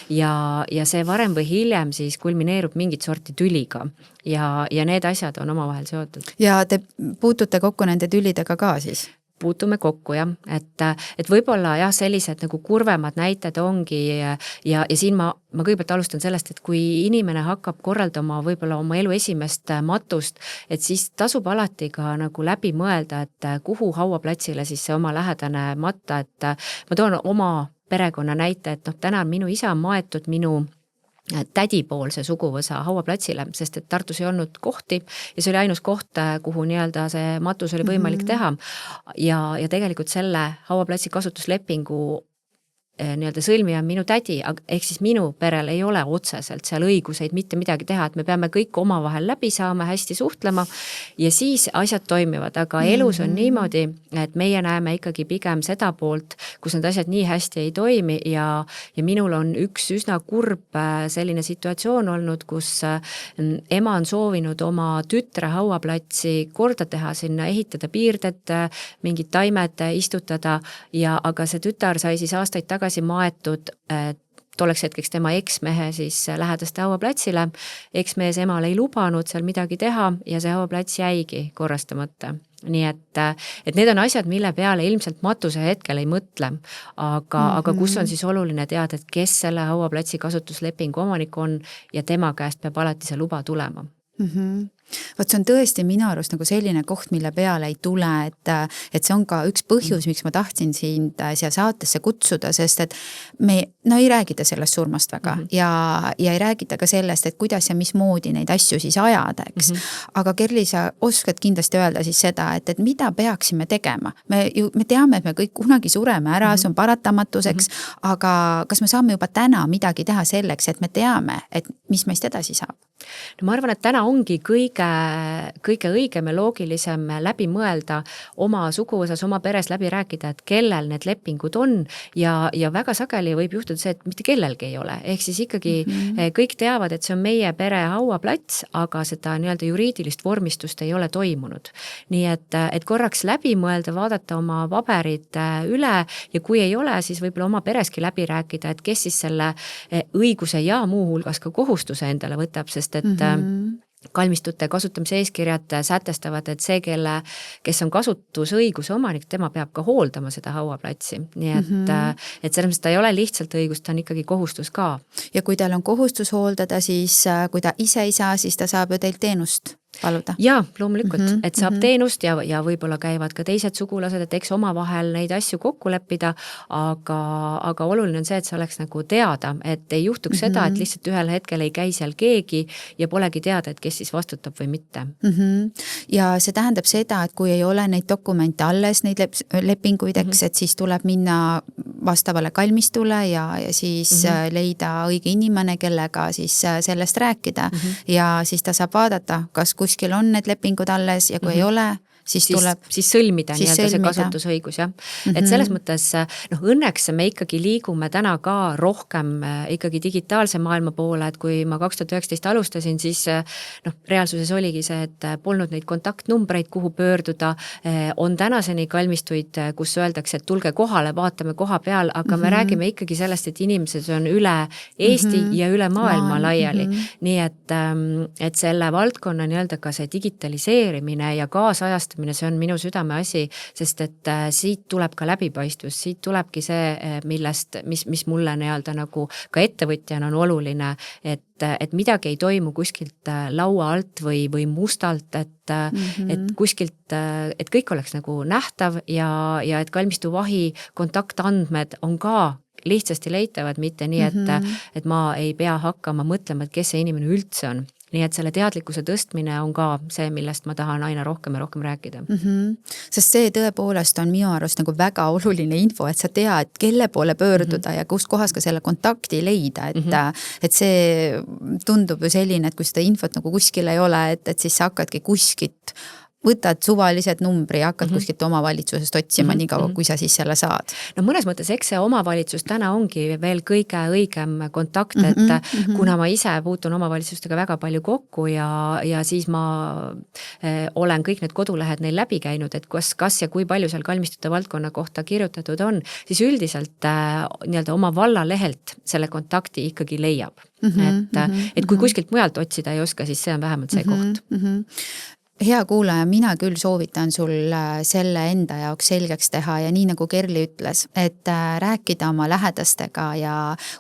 ja see varem või hiljem siis kulmineerub mingit sorti tüliga ja need asjad on omavahel seotud. Ja te puutute kokku nende tülidega ka siis? Puutume kokku, jah, et võib-olla jah, sellised nagu kurvemad näited ongi ja siin ma kõigepealt alustan sellest, et kui inimene hakkab korraldama võib-olla oma elu esimest matust, et siis tasub alati ka nagu läbi mõelda, et kuhu hauaplatsile siis see oma lähedane matta, et ma toon oma perekonna näite, et täna minu isa on maetud minu tädipoolse suguvõsa hauaplatsile, sest et Tartus ei olnud kohti ja see oli ainus koht, kuhu nii-öelda see matus oli võimalik teha ja tegelikult selle hauaplatsi kasutuslepingu nii-öelda sõlmija on minu tädi, ehk siis minu perel ei ole otseselt seal õiguseid mitte midagi teha, et me peame kõik omavahel läbi saama, hästi suhtlema ja siis asjad toimivad, aga elus on niimoodi, et meie näeme ikkagi pigem seda poolt, kus need asjad nii hästi ei toimi ja minul on üks üsna kurb selline situatsioon olnud, kus ema on soovinud oma tütre hauaplatsi korda teha, sinna ehitada piirded, mingid taimed istutada aga see tütar sai siis aastaid tagasi maetud tolleks hetkeks tema eksmehe siis lähedaste hauaplatsile. Eksmees emale ei lubanud seal midagi teha ja see hauaplats jäigi korrastamata. nii et need on asjad, mille peale ilmselt matuse hetkel ei mõtle, aga kus on siis oluline teada, et kes selle hauaplatsi kasutuslepingu omanik on ja tema käest peab alati see luba tulema. Vot see on tõesti minu arust nagu selline koht, mille peale ei tule, et see on ka üks põhjus, miks ma tahtsin sind siia saatesse kutsuda, sest et me ei räägita sellest surmast väga ja ei räägita ka sellest, et kuidas ja mismoodi neid asju siis ajada, eks. Aga Kerli, sa oskad kindlasti öelda siis seda, et mida peaksime tegema? Me teame, et me kõik kunagi sureme ära, see on paratamatuseks, aga kas me saame juba täna midagi teha selleks, et me teame, et mis meist edasi saab? No ma arvan, et täna ongi kõige õigem ja loogilisem läbi mõelda oma suguvõsas, oma peres läbi rääkida, et kellel need lepingud on ja väga sageli võib juhtuda see, et mitte kellelgi ei ole. Ehk siis ikkagi kõik teavad, et see on meie pere hauaplats, aga seda nii-öelda juriidilist vormistust ei ole toimunud. Nii et korraks läbi mõelda, vaadata oma paberid üle ja kui ei ole, siis võib-olla oma pereski läbi rääkida, et kes siis selle õiguse ja muu hulgas ka kohustuse endale võtab, sest et kalmistute kasutamise eeskirjad sätestavad, et see, kes on kasutusõiguse omanik, tema peab ka hooldama seda hauaplatsi. Nii et selles mõttes ta ei ole lihtsalt õigus, ta on ikkagi kohustus ka. Ja kui tal on kohustus hooldada, siis kui ta ise ei saa, siis ta saab ju teilt teenust paluda. Jaa, loomulikult, et saab teenust ja võib-olla käivad ka teised sugulased, et eks oma vahel neid asju kokku leppida, aga oluline on see, et see oleks nagu teada, et ei juhtuks seda, et lihtsalt ühel hetkel ei käi seal keegi ja polegi teada, et kes siis vastutab või mitte. Ja see tähendab seda, et kui ei ole neid dokumente alles, neid lepinguid, eks, et siis tuleb minna vastavale kalmistule ja siis leida õige inimene, kellega siis sellest rääkida ja siis ta saab vaadata, kas kuskil on need lepingud alles ja kui ei ole, siis sõlmida nii-öelda see kasutusõigus, jah. Et selles mõttes, õnneks me ikkagi liigume täna ka rohkem ikkagi digitaalse maailma poole, et kui ma 2019 alustasin, siis reaalsuses oligi see, et polnud neid kontaktnumbreid, kuhu pöörduda, on tänaseni kalmistuid, kus öeldakse, et tulge kohale, vaatame koha peal, aga me räägime ikkagi sellest, et inimesed on üle Eesti ja üle maailma laiali. Nii et selle valdkonna nii-öelda ka see digitaliseerimine ja kaasajastamine, see on minu südame asi, sest et siit tuleb ka läbipaistvus, siit tulebki see, mis mulle nii-öelda nagu ka ettevõtjana on oluline, et midagi ei toimu kuskilt laua alt või mustalt, et kuskilt, et kõik oleks nagu nähtav ja et kalmistuvahi kontaktandmed on ka lihtsasti leitavad, mitte nii, et ma ei pea hakkama mõtlema, et kes see inimene üldse on. Nii et selle teadlikkuse tõstmine on ka see, millest ma tahan aina rohkem ja rohkem rääkida. Sest see tõepoolest on minu arust nagu väga oluline info, et sa tead, kelle poole pöörduda ja kus kohas ka selle kontakti leida, et see tundub ju selline, et kui seda infot nagu kuskil ei ole, et siis sa hakkadki kuskilt võtad suvalised numbri ja hakkad kuskilt omavalitsusest otsima nii kaua, kui sa siis selle saad. No mõnes mõttes, eks see omavalitsus täna ongi veel kõige õigem kontakt, et kuna ma ise puutun omavalitsustega väga palju kokku ja siis ma olen kõik need kodulehed neil läbi käinud, et kas ja kui palju seal kalmistute valdkonna kohta kirjutatud on, siis üldiselt nii-öelda oma valla lehelt selle kontakti ikkagi leiab. Et kui kuskilt mujalt otsida ei oska, siis see on vähemalt see koht. Hea kuulaja, mina küll soovitan sul selle enda jaoks selgeks teha ja nii nagu Kerli ütles, et rääkida oma lähedastega ja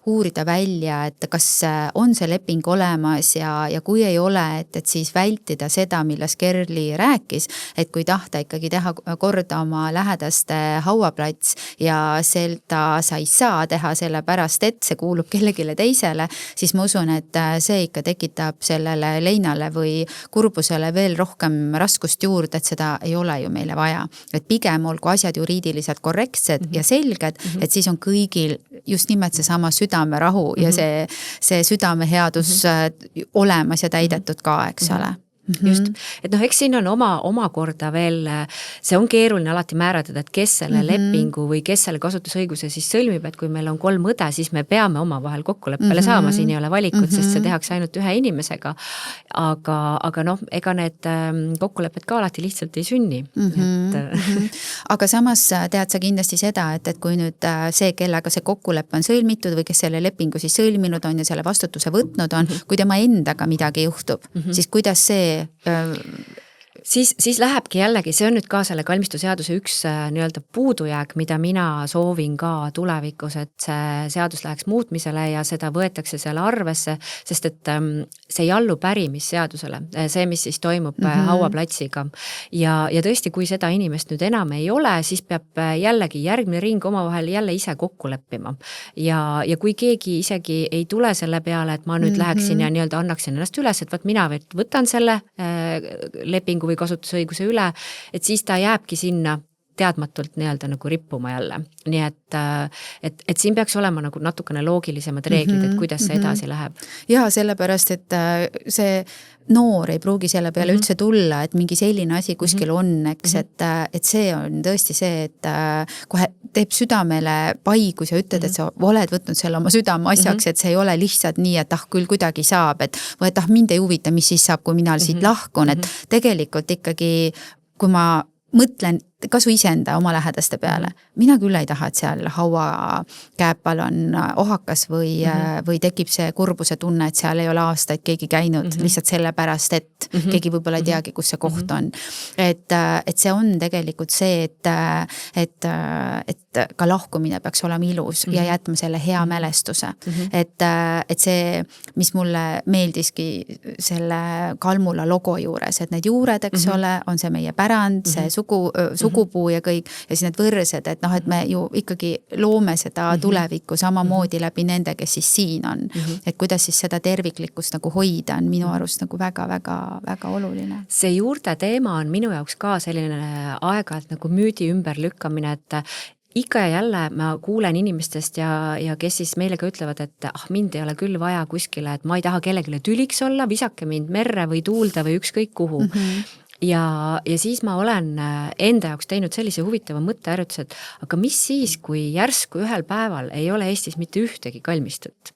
uurida välja, et kas on see leping olemas ja kui ei ole, et siis vältida seda, milles Kerli rääkis, et kui tahta ikkagi teha korda oma lähedaste hauaplats ja seda sa ei saa teha sellepärast, et see kuulub kellegile teisele, siis ma usun, et see ikka tekitab sellele leinale või kurbusele veel rohkem raskust juurde, et seda ei ole ju meile vaja. Et pigem olgu asjad juriidiliselt korrektsed ja selged, et siis on kõigil just nimelt see sama südamerahu ja see südameheadus olemas ja täidetud ka, eks ole. Just, et eks siin on omakorda veel, see on keeruline alati määratada, et kes selle lepingu või kes selle kasutusõiguse siis sõlmib, et kui meil on 3 õde, siis me peame oma vahel kokkuleppele saama, siin ei ole valikut, sest see tehakse ainult ühe inimesega, aga ega need kokkulepped ka alati lihtsalt ei sünni. Aga samas tead sa kindlasti seda, et kui nüüd see, kellega see kokkulepe on sõlmitud või kes selle lepingu siis sõlminud on ja selle vastutuse võtnud on, kui tema endaga midagi juhtub, siis kuidas see siis lähebki jällegi, see on nüüd ka selle kalmistuseaduse üks nii-öelda puudujääk, mida mina soovin ka tulevikus, et see seadus läheks muutmisele ja seda võetakse seal arvesse, sest et see ei allu pärimisseadusele, see, mis siis toimub hauaplatsiga. Ja tõesti, kui seda inimest nüüd enam ei ole, siis peab jällegi järgmine ring omavahel jälle ise kokku leppima. Ja kui keegi isegi ei tule selle peale, et ma nüüd läheksin ja nii-öelda annaksin ennast üles, et mina võtan selle lepingu või kasutusõiguse üle, et siis ta jääbki sinna teadmatult nii-öelda nagu rippuma jälle. Nii et siin peaks olema nagu natukene loogilisemad reeglid, et kuidas see edasi läheb. Ja sellepärast, et see noor ei pruugi selle peale üldse tulla, et mingi selline asi kuskil on, eks, et see on tõesti see, et kohe teeb südamele paigus ja ütled, et sa oled võtnud selle oma südame asjaks, et see ei ole lihtsalt nii, et küll kuidagi saab, või et mind ei huvita, mis siis saab, kui mina siit lahkun, et tegelikult ikkagi, kui ma mõtlen kasu iseenda oma lähedaste peale. Mina küll ei taha, et seal haua kääpal on ohakas või tekib see kurbuse tunne, et seal ei ole aastaid keegi käinud lihtsalt sellepärast, et keegi võib-olla ei teagi, kus see koht on. Et see on tegelikult see, et ka lahkumine peaks olema ilus ja jätma selle hea mälestuse. Et see, mis mulle meeldiski selle Kalmula logo juures, et need juured, eks ole, on see meie pärand, see sugupuu ja kõik, ja siis need võrsed, et et me ju ikkagi loome seda tulevikku samamoodi läbi nende, kes siis siin on. Et kuidas siis seda terviklikkust nagu hoida on minu arust nagu väga oluline. See juurde teema on minu jaoks ka selline aeg-ajalt nagu müüdi ümberlükkamine, et ikka ja jälle ma kuulen inimestest ja kes siis meile ka ütlevad, et mind ei ole küll vaja kuskile, et ma ei taha kellegile tüliks olla, visake mind merre või tuulde või ükskõik kuhu. Ja siis ma olen enda jaoks teinud sellise huvitava mõtteärjutuse, et aga mis siis, kui järsku ühel päeval ei ole Eestis mitte ühtegi kalmistut?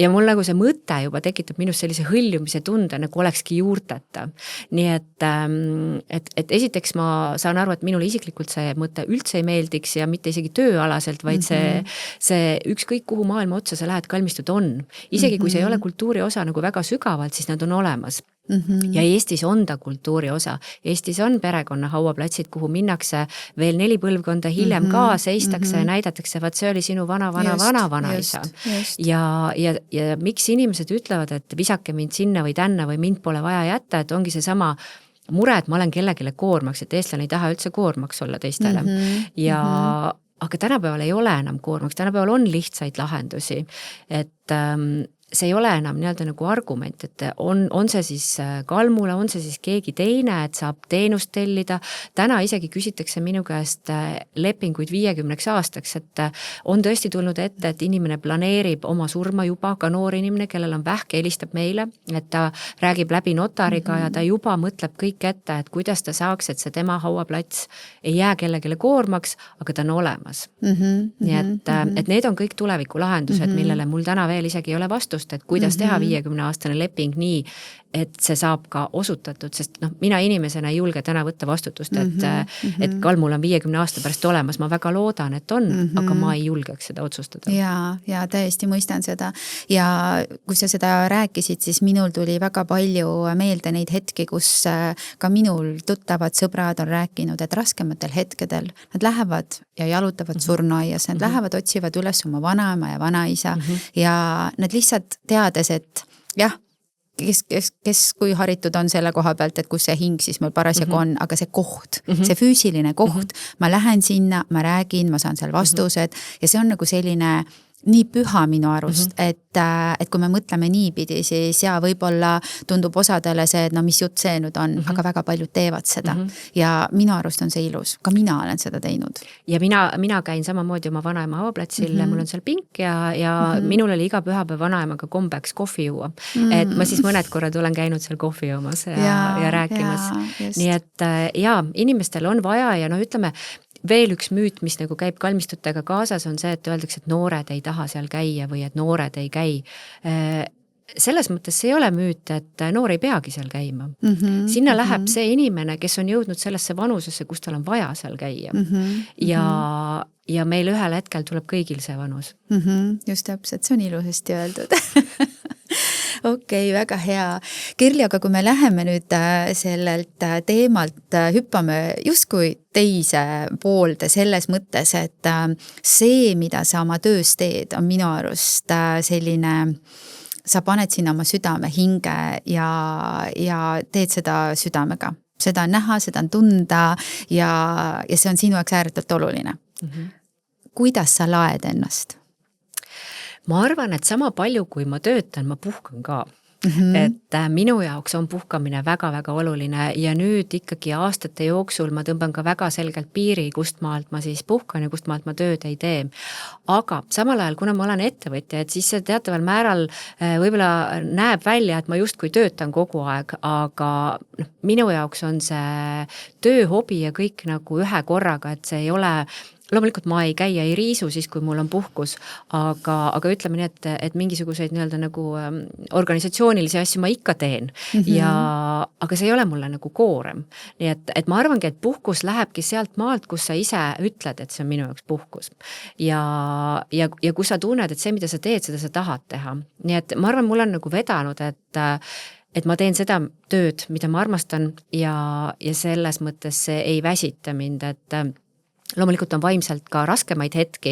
Ja mul nagu see mõte juba tekitab minust sellise hõljumise tunde, nagu olekski juurteta. Nii et esiteks ma saan aru, et minul isiklikult see mõte üldse ei meeldiks ja mitte isegi tööalaselt, vaid see ükskõik kuhu maailma otsa sa lähed, kalmistud on. Isegi kui see ei ole kultuuri osa nagu väga sügavalt, siis nad on olemas. Ja Eestis on ta kultuuri osa. Eestis on perekonna hauaplatsid, kuhu minnakse veel 4 põlvkonda hiljem ka, seistakse ja näidatakse, vaat see oli sinu vana-vanaisa. Ja miks inimesed ütlevad, et visake mind sinna või tänna või mind pole vaja jätta, et ongi see sama mure, et ma olen kellegile koormaks, et eestlane ei taha üldse koormaks olla teistele. Aga tänapäeval ei ole enam koormaks, tänapäeval on lihtsaid lahendusi, et see ei ole enam nii-öelda nagu argument, et on see siis Kalmula, on see siis keegi teine, et saab teenust tellida. Täna isegi küsitakse minu käest lepinguid 50 aastaks, et on tõesti tulnud ette, et inimene planeerib oma surma juba, ka noor inimene, kellel on vähk, helistab meile, et ta räägib läbi notariga ja ta juba mõtleb kõik ette, et kuidas ta saaks, et see tema hauaplats ei jää kellegile koormaks, aga ta on olemas. Nii et need on kõik tuleviku lahendused, millele mul täna veel isegi ei ole vastust, et kuidas teha 50-aastane leping nii, et see saab ka osutatud, sest mina inimesena ei julge täna võtta vastutust, et Kalmul on 50 aasta pärast olemas, ma väga loodan, et on, aga ma ei julgeks seda otsustada. Ja täiesti mõistan seda. Ja kui sa seda rääkisid, siis minul tuli väga palju meelde neid hetki, kus ka minul tuttavad sõbrad on rääkinud, et raskematel hetkedel nad lähevad ja jalutavad surnuaias, nad lähevad, otsivad üles oma vanaema ja vanaisa ja nad lihtsalt teades, et jah, kes kui haritud on selle koha pealt, et kus see hing siis meil parasjagu on, aga see koht, see füüsiline koht, ma lähen sinna, ma räägin, ma saan seal vastused ja see on nagu selline nii püha minu arust, et kui me mõtleme niipidi, siis võib-olla tundub osadele see, et mis jutt see nüüd on, aga väga paljud teevad seda. Ja minu arust on see ilus. Ka mina olen seda teinud. Ja mina käin samamoodi oma vanaema hauaplatsil, mul on seal pink ja minul oli iga pühapäev vanaemaga kombeks kohvi juua. Et ma siis mõned korrad olen käinud seal kohvi joomas ja rääkimas. Nii et inimestel on vaja ja ütleme, veel üks müüt, mis nagu käib kalmistutega kaasas, on see, et öeldakse, et noored ei taha seal käia või et noored ei käi. Selles mõttes see ei ole müüt, et noor ei peagi seal käima. Sinna läheb see inimene, kes on jõudnud sellesse vanusesse, kus tal on vaja seal käia. Ja meil ühel hetkel tuleb kõigil see vanus. Just täpselt, see on ilusasti öeldud. Okei, väga hea. Kirli, aga kui me läheme nüüd sellelt teemalt, hüppame justkui teise poolde selles mõttes, et see, mida sa oma töös teed, on minu arust selline, sa paned sinna oma südame, hinge ja teed seda südamega. Seda on näha, seda on tunda ja see on sinu jaoks ääretult oluline. Kuidas sa laed ennast? Ma arvan, et sama palju, kui ma töötan, ma puhkan ka. Et minu jaoks on puhkamine väga-väga oluline ja nüüd ikkagi aastate jooksul ma tõmban ka väga selgelt piiri, kust maalt ma siis puhkan ja kust maalt ma tööd ei tee. Aga samal ajal, kuna ma olen ettevõtja, et siis see teataval määral võib-olla näeb välja, et ma justkui töötan kogu aeg, aga minu jaoks on see töö, hobi ja kõik nagu ühe korraga, et see ei ole loomulikult ma ei käi ja ei riisu siis, kui mul on puhkus, aga ütleme nii, et mingisuguseid nii-öelda nagu organisatsioonilisi asju ma ikka teen. Aga see ei ole mulle nagu koorem. Nii et ma arvangi, et puhkus lähebki sealt maalt, kus sa ise ütled, et see on minu jaoks puhkus. Ja kui sa tunned, et see, mida sa teed, seda sa tahad teha. Nii et ma arvan, mul on nagu vedanud, et ma teen seda tööd, mida ma armastan ja selles mõttes see ei väsita mind, et loomulikult on vaimselt ka raskemaid hetki,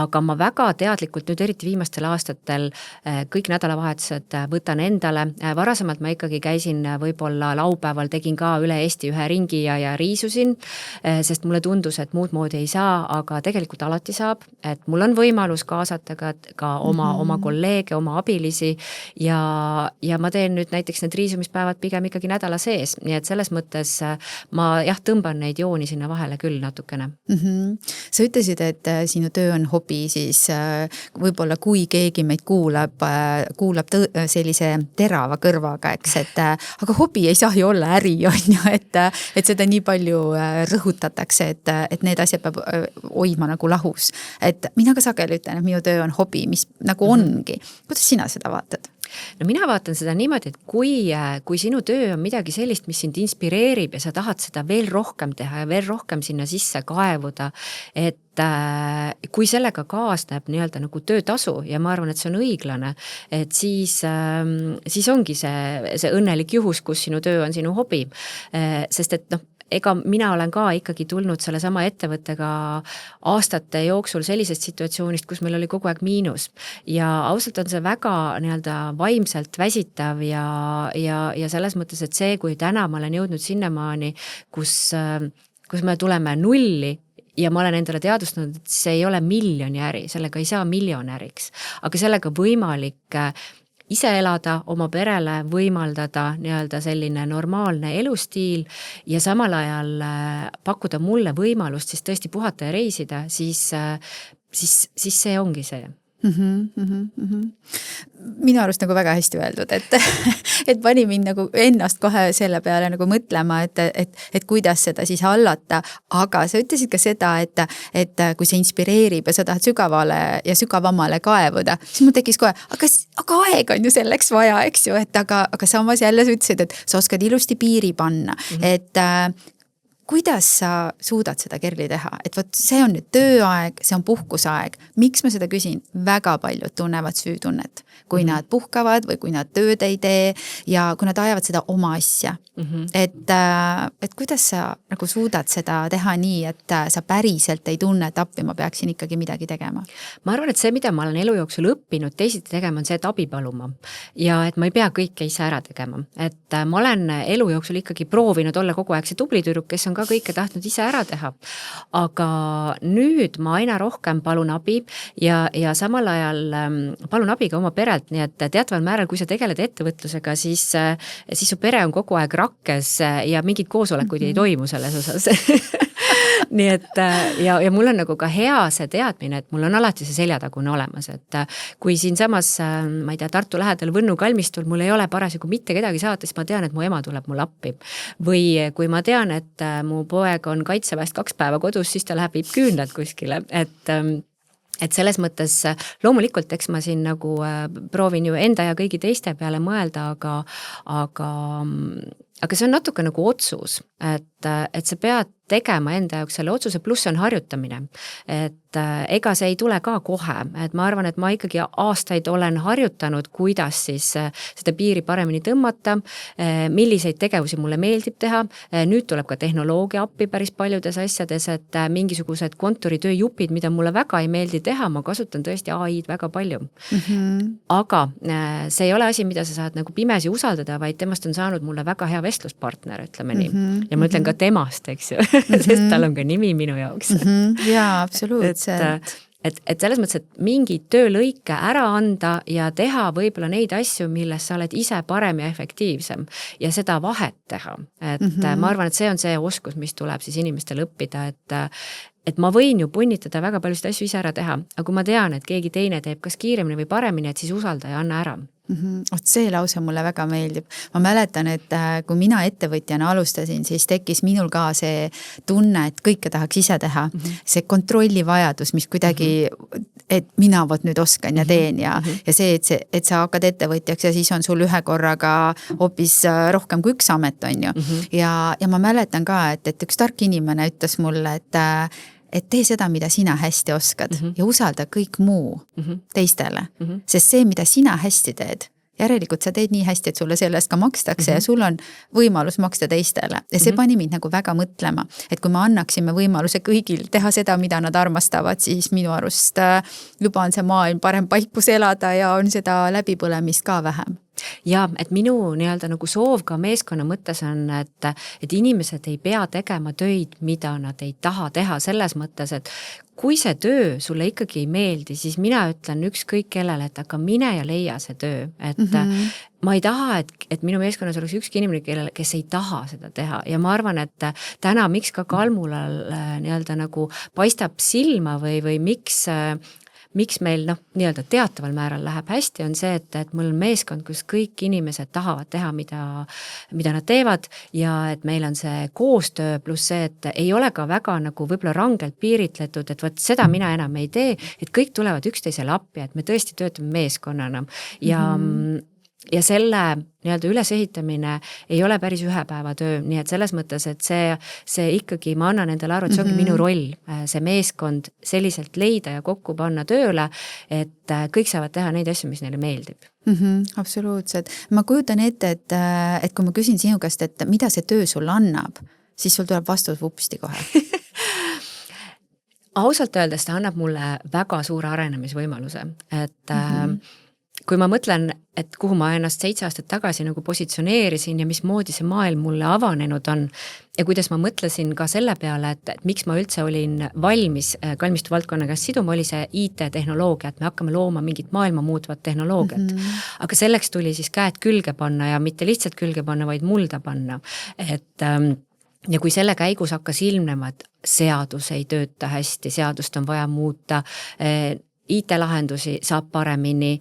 aga ma väga teadlikult nüüd eriti viimastel aastatel kõik nädalavahetused võtan endale. Varasemalt ma ikkagi käisin võib-olla laupäeval, tegin ka üle Eesti ühe ringi ja riisusin, sest mulle tundus, et muud moodi ei saa, aga tegelikult alati saab, et mul on võimalus kaasata ka oma kolleege, oma abilisi ja ma teen nüüd näiteks need riisumispäevad pigem ikkagi nädala sees, nii et selles mõttes ma tõmban neid jooni sinna vahele küll natukene. Sa ütlesid, et sinu töö on hobi, siis võib-olla kui keegi meid kuulab sellise terava kõrvaga, eks, et aga hobi ei saa ju olla äri, on ju, et seda nii palju rõhutatakse, et need asjad peab hoidma nagu lahus. Et mina ka sageli ütlen, et minu töö on hobi, mis nagu ongi. Kuidas sina seda vaatad? No mina vaatan seda niimoodi, et kui sinu töö on midagi sellist, mis sind inspireerib ja sa tahad seda veel rohkem teha ja veel rohkem sinna sisse kaevuda, et kui sellega kaasneb nii-öelda nagu töötasu ja ma arvan, et see on õiglane, et siis ongi see õnnelik juhus, kus sinu töö on sinu hobi, sest et ega mina olen ka ikkagi tulnud selle sama ettevõttega aastate jooksul sellisest situatsioonist, kus meil oli kogu aeg miinus ja ausalt on see väga nii-öelda vaimselt väsitav ja selles mõttes, et see, kui täna ma olen jõudnud sinnamaani, kus me tuleme nulli ja ma olen endale teadvustanud, et see ei ole miljoni äri, sellega ei saa miljonäriks, aga sellega võimalik ise elada, oma perele võimaldada nii-öelda selline normaalne elustiil ja samal ajal pakkuda mulle võimalust siis tõesti puhata ja reisida, siis see ongi see. Minu arust nagu väga hästi öeldud, et pani mind nagu ennast kohe selle peale nagu mõtlema, et kuidas seda siis hallata, aga sa ütlesid ka seda, et kui see inspireerib ja sa tahad sügavale ja sügavamale kaevuda, siis mul tekkis kohe, aga aeg on ju selleks vaja, eks ju, et aga samas jälle sa ütlesid, et sa oskad ilusti piiri panna, et kuidas sa suudad seda, Kirli, teha? Et võt, see on nüüd tööaeg, see on puhkusaeg. Miks ma seda küsin? Väga paljud tunnevad süütunnet, kui nad puhkavad või kui nad tööd ei tee ja kui nad ajavad seda oma asja. Et kuidas sa nagu suudad seda teha nii, et sa päriselt ei tunne, et appi ma peaksin ikkagi midagi tegema? Ma arvan, et see, mida ma olen elu jooksul õppinud teisiti tegema, on see, et abi paluma ja et ma ei pea kõike ise ära tegema. Et ma olen elu jooksul ikkagi proovinud olla kogu aeg see tubli tüdruk, kes on ka kõike tahtnud ise ära teha. Aga nüüd ma aina rohkem palun abi ja samal ajal palun abi ka oma perelt, nii et teataval määral, kui sa tegeled ettevõtlusega, siis su pere on kogu aeg rakkes ja mingid koosolekuid ei toimu selles osas. Nii et ja mul on nagu ka hea see teadmine, et mul on alati see seljatagune olemas, et kui siin samas, ma ei tea, Tartu lähedal Võnnu kalmistul mul ei ole parasjagu mitte kedagi saata, siis ma tean, et mu ema tuleb mul appi. Või kui ma tean, et mu poeg on kaitseväest 2 päeva kodus, siis ta läheb viib küünlad kuskile, et selles mõttes loomulikult, eks ma siin nagu proovin ju enda ja kõigi teiste peale mõelda, aga see on natuke nagu otsus, et sa pead tegema enda jaoks selle otsuse, pluss on harjutamine. Et ega see ei tule ka kohe, et ma arvan, et ma ikkagi aastaid olen harjutanud, kuidas siis seda piiri paremini tõmmata, milliseid tegevusi mulle meeldib teha, nüüd tuleb ka tehnoloogia appi päris paljudes asjades, et mingisugused kontoritööjupid, mida mulle väga ei meeldi teha, ma kasutan tõesti AI-d väga palju. Aga see ei ole asi, mida sa saad nagu pimesi usaldada, vaid temast on saanud mulle väga hea vestluspartner, ütleme nii. Ja ma ütlen ka temast, eks ju, sest tal on ka nimi minu jaoks. Jaa, absoluutselt. Et selles mõttes, et mingi töölõike ära anda ja teha võib-olla neid asju, milles sa oled ise parem ja efektiivsem ja seda vahet teha. Et ma arvan, et see on see oskus, mis tuleb siis inimestel õppida, et ma võin ju punnitada väga paljusid asju ise ära teha, aga kui ma tean, et keegi teine teeb kas kiiremini või paremini, et siis usalda ja anna ära. Ot see lause mulle väga meeldib. Ma mäletan, et kui mina ettevõtjana alustasin, siis tekkis minul ka see tunne, et kõike tahaks ise teha. See kontrolli vajadus, mis kuidagi, et mina vot nüüd oskan ja teen ja see, et sa hakkad ettevõtjaks ja siis on sul ühe korraga hoopis rohkem kui üks amet on ju. Ja ma mäletan ka, et üks tark inimene ütles mulle, et tee seda, mida sina hästi oskad ja usalda kõik muu teistele. Sest see, mida sina hästi teed, järelikult sa teed nii hästi, et sulle sellest ka makstakse ja sul on võimalus maksta teistele. Ja see pani mind nagu väga mõtlema, et kui me annaksime võimaluse kõigil teha seda, mida nad armastavad, siis minu arust juba on see maailm parem paik, kus elada ja on seda läbipõlemist ka vähem. Ja, et minu nii-öelda nagu soov ka meeskonna mõttes on, et inimesed ei pea tegema töid, mida nad ei taha teha selles mõttes, et kui see töö sulle ikkagi ei meeldi, siis mina ütlen ükskõik kellele, et aga mine ja leia see töö, et ma ei taha, et minu meeskonnas oleks ükski inimene, kes ei taha seda teha ja ma arvan, et täna miks ka Kalmulal nii-öelda nagu paistab silma või miks meil nii-öelda teataval määral läheb hästi, on see, et mul on meeskond, kus kõik inimesed tahavad teha, mida nad teevad ja et meil on see koostöö pluss see, et ei ole ka väga nagu võib-olla rangelt piiritletud, et võt seda mina enam ei tee, et kõik tulevad üksteisele appi, et me tõesti töötame meeskonnana ja selle nii-öelda ülesehitamine ei ole päris ühe päeva töö, nii et selles mõttes, et see ikkagi, ma annan endale aru, et see ongi minu roll, see meeskond selliselt leida ja kokku panna tööle, et kõik saavad teha neid asju, mis neile meeldib. Absoluutselt. Ma kujutan ette, et kui ma küsin sinu käest, et mida see töö sul annab, siis sul tuleb vastus vupsti kohe. Ausalt öeldes ta annab mulle väga suure arenemisvõimaluse, et kui ma mõtlen, et kuhu ma ennast 7 aastat tagasi nagu positsioneerisin ja mismoodi see maailm mulle avanenud on ja kuidas ma mõtlesin ka selle peale, et miks ma üldse olin valmis kalmistu valdkonna käest siduma, oli see IT-tehnoloogia, et me hakkame looma mingit maailma muutvat tehnoloogiat. Aga selleks tuli siis käed külge panna ja mitte lihtsalt külge panna, vaid mulda panna. Ja kui selle käigus hakkas ilmnema, et seadus ei tööta hästi, seadust on vaja muuta, IT-lahendusi saab paremini,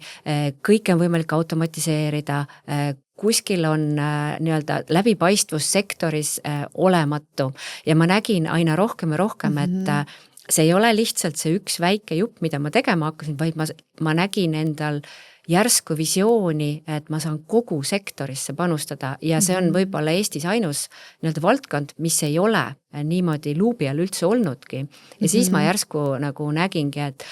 kõik on võimalik automatiseerida, kuskil on nii-öelda läbipaistvus sektoris olematu ja ma nägin aina rohkem ja rohkem, et see ei ole lihtsalt see üks väike jupp, mida ma tegema hakkasin, vaid ma nägin endal järsku visiooni, et ma saan kogu sektorisse panustada ja see on võib-olla Eestis ainus nii-öelda valdkond, mis ei ole niimoodi luubi all üldse olnudki. Ja siis ma järsku nagu nägingi, et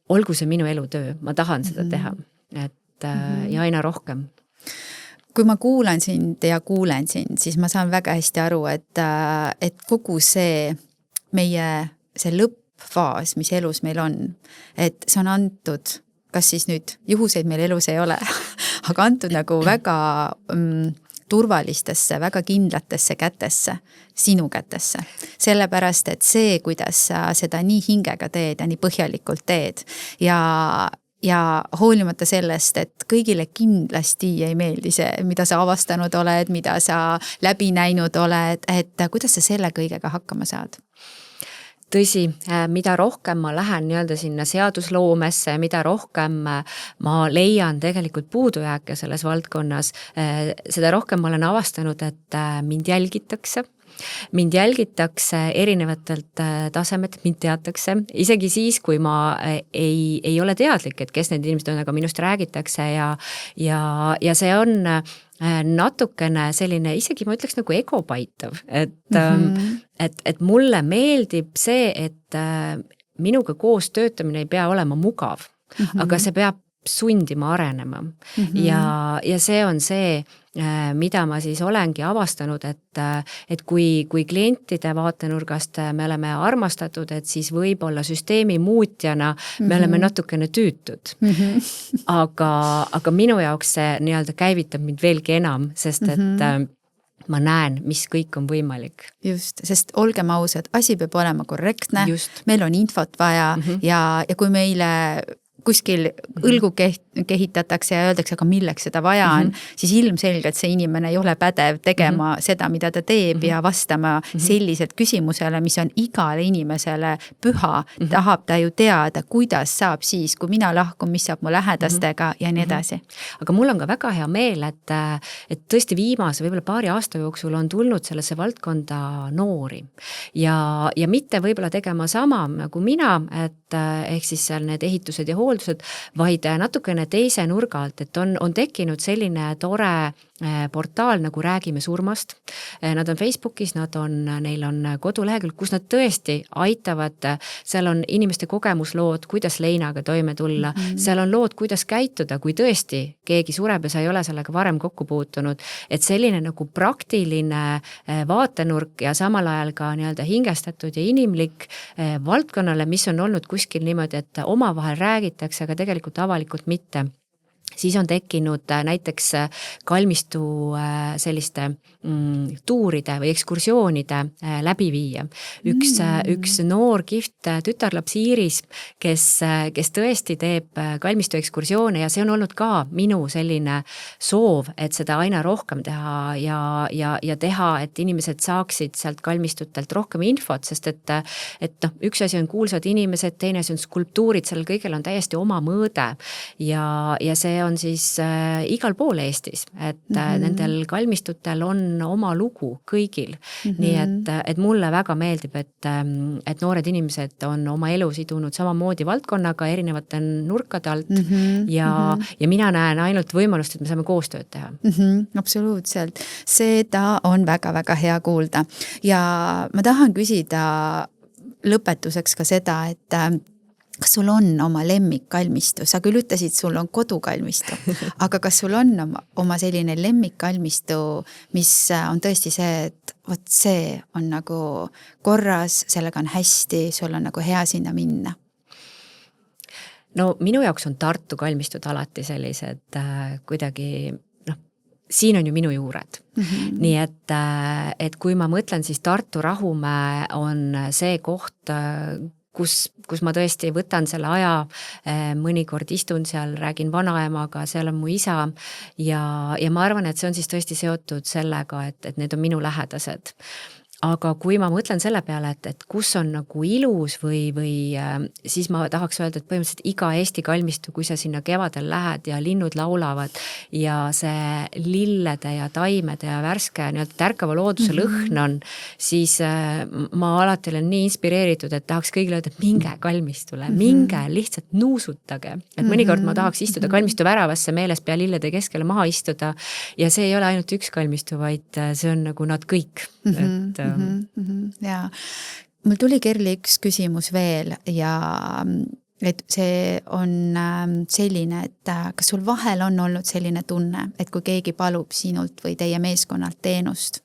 olgu see minu elutöö, ma tahan seda teha, et ja aina rohkem. Kui ma kuulan sind ja kuulen sind, siis ma saan väga hästi aru, et kogu see meie see lõppfaas, mis elus meil on, et see on antud, kas siis nüüd juhuseid meil elus ei ole, aga antud nagu väga turvalistesse, väga kindlatesse kätesse, sinu kätesse. Sellepärast, et see, kuidas sa seda nii hingega teed ja nii põhjalikult teed ja hoolimata sellest, et kõigile kindlasti ei meeldi see, mida sa avastanud oled, mida sa läbi näinud oled, et kuidas sa selle kõigega hakkama saad? Tõsi, mida rohkem ma lähen nii-öelda sinna seadusloomesse, mida rohkem ma leian tegelikult puudujääke selles valdkonnas, seda rohkem ma olen avastanud, et mind jälgitakse mind jälgitakse erinevatelt tasemet, mind teatakse, isegi siis, kui ma ei ole teadlik, et kes need inimesed on, aga minust räägitakse ja see on natukene selline, isegi ma ütleks nagu egopaitav, et mulle meeldib see, et minuga koos töötamine ei pea olema mugav, aga see peab sundima arenema ja see on see, mida ma siis olengi avastanud, et kui klientide vaatenurgast me oleme armastatud, et siis võib-olla süsteemi muutjana me oleme natukene tüütud. Aga minu jaoks see nii-öelda käivitab mind veelgi enam, sest et ma näen, mis kõik on võimalik. Just, sest olgem ausad, asi peab olema korrektne, meil on infot vaja ja kui meile kuskil õlgu kehitatakse ja öeldakse, aga milleks seda vaja on, siis ilmselgelt see inimene ei ole pädev tegema seda, mida ta teeb ja vastama selliselt küsimusele, mis on igale inimesele püha. Tahab ta ju teada, kuidas saab siis, kui mina lahkun, mis saab mu lähedastega ja nii edasi. Aga mul on ka väga hea meel, et tõesti viimase võib-olla paari aasta jooksul on tulnud sellesse valdkonda noori ja mitte võib-olla tegema sama nagu mina, et ehk siis seal need ehitused ja hooldused, vaid natukene teise nurga alt, et on tekkinud selline tore portaal nagu Räägime surmast. Nad on Facebookis, neil on kodulehekülg, kus nad tõesti aitavad, seal on inimeste kogemuslood, kuidas leinaga toime tulla, seal on lood, kuidas käituda, kui tõesti keegi sureb ja sa ei ole sellega varem kokku puutunud, et selline nagu praktiline vaatenurk ja samal ajal ka nii-öelda hingestatud ja inimlik valdkonnale, mis on olnud kuskil niimoodi, et omavahel räägitakse, aga tegelikult avalikult mitte. Siis on tekkinud näiteks kalmistu selliste tuuride või ekskursioonide läbiviija. Üks noor kihvt tütarlaps Iiris, kes tõesti teeb kalmistu ekskursioone ja see on olnud ka minu selline soov, et seda aina rohkem teha ja teha, et inimesed saaksid sealt kalmistutelt rohkem infot, sest et üks asi on kuulsad inimesed, teine asi on skulptuurid, sellel kõigel on täiesti oma mõõde ja see on siis igal pool Eestis, et nendel kalmistutel on oma lugu kõigil. Nii et mulle väga meeldib, et noored inimesed on oma elu sidunud samamoodi valdkonnaga erinevate nurkade alt ja mina näen ainult võimalust, et me saame koostööd teha. Absoluutselt. Seda on väga-väga hea kuulda. Ja ma tahan küsida lõpetuseks ka seda, et kas sul on oma lemmikkalmistu? Sa küll ütlesid, sul on kodukalmistu, aga kas sul on oma selline lemmikkalmistu, mis on tõesti see, et vot see on nagu korras, sellega on hästi, sul on nagu hea sinna minna? No minu jaoks on Tartu kalmistud alati sellised kuidagi, siin on ju minu juured. Nii et kui ma mõtlen, siis Tartu Rahumäe on see koht, kus ma tõesti võtan selle aja, mõnikord istun seal, räägin vanaemaga, seal on mu isa ja ma arvan, et see on siis tõesti seotud sellega, et need on minu lähedased. Aga kui ma mõtlen selle peale, et kus on nagu ilus või siis ma tahaks öelda, et põhimõtteliselt iga Eesti kalmistu, kui sa sinna kevadel lähed ja linnud laulavad ja see lillede ja taimede ja värske nii-öelda tärkava looduse lõhn on, siis ma alati olen nii inspireeritud, et tahaks kõigile öelda, et minge kalmistule, minge lihtsalt nuusutage. Et mõnikord ma tahaks istuda kalmistu väravasse meeles pea lillede keskele maha istuda ja see ei ole ainult üks kalmistu, vaid see on nagu nad kõik. Ja mul tuli Kerli üks küsimus veel ja et see on selline, et kas sul vahel on olnud selline tunne, et kui keegi palub sinult või teie meeskonnalt teenust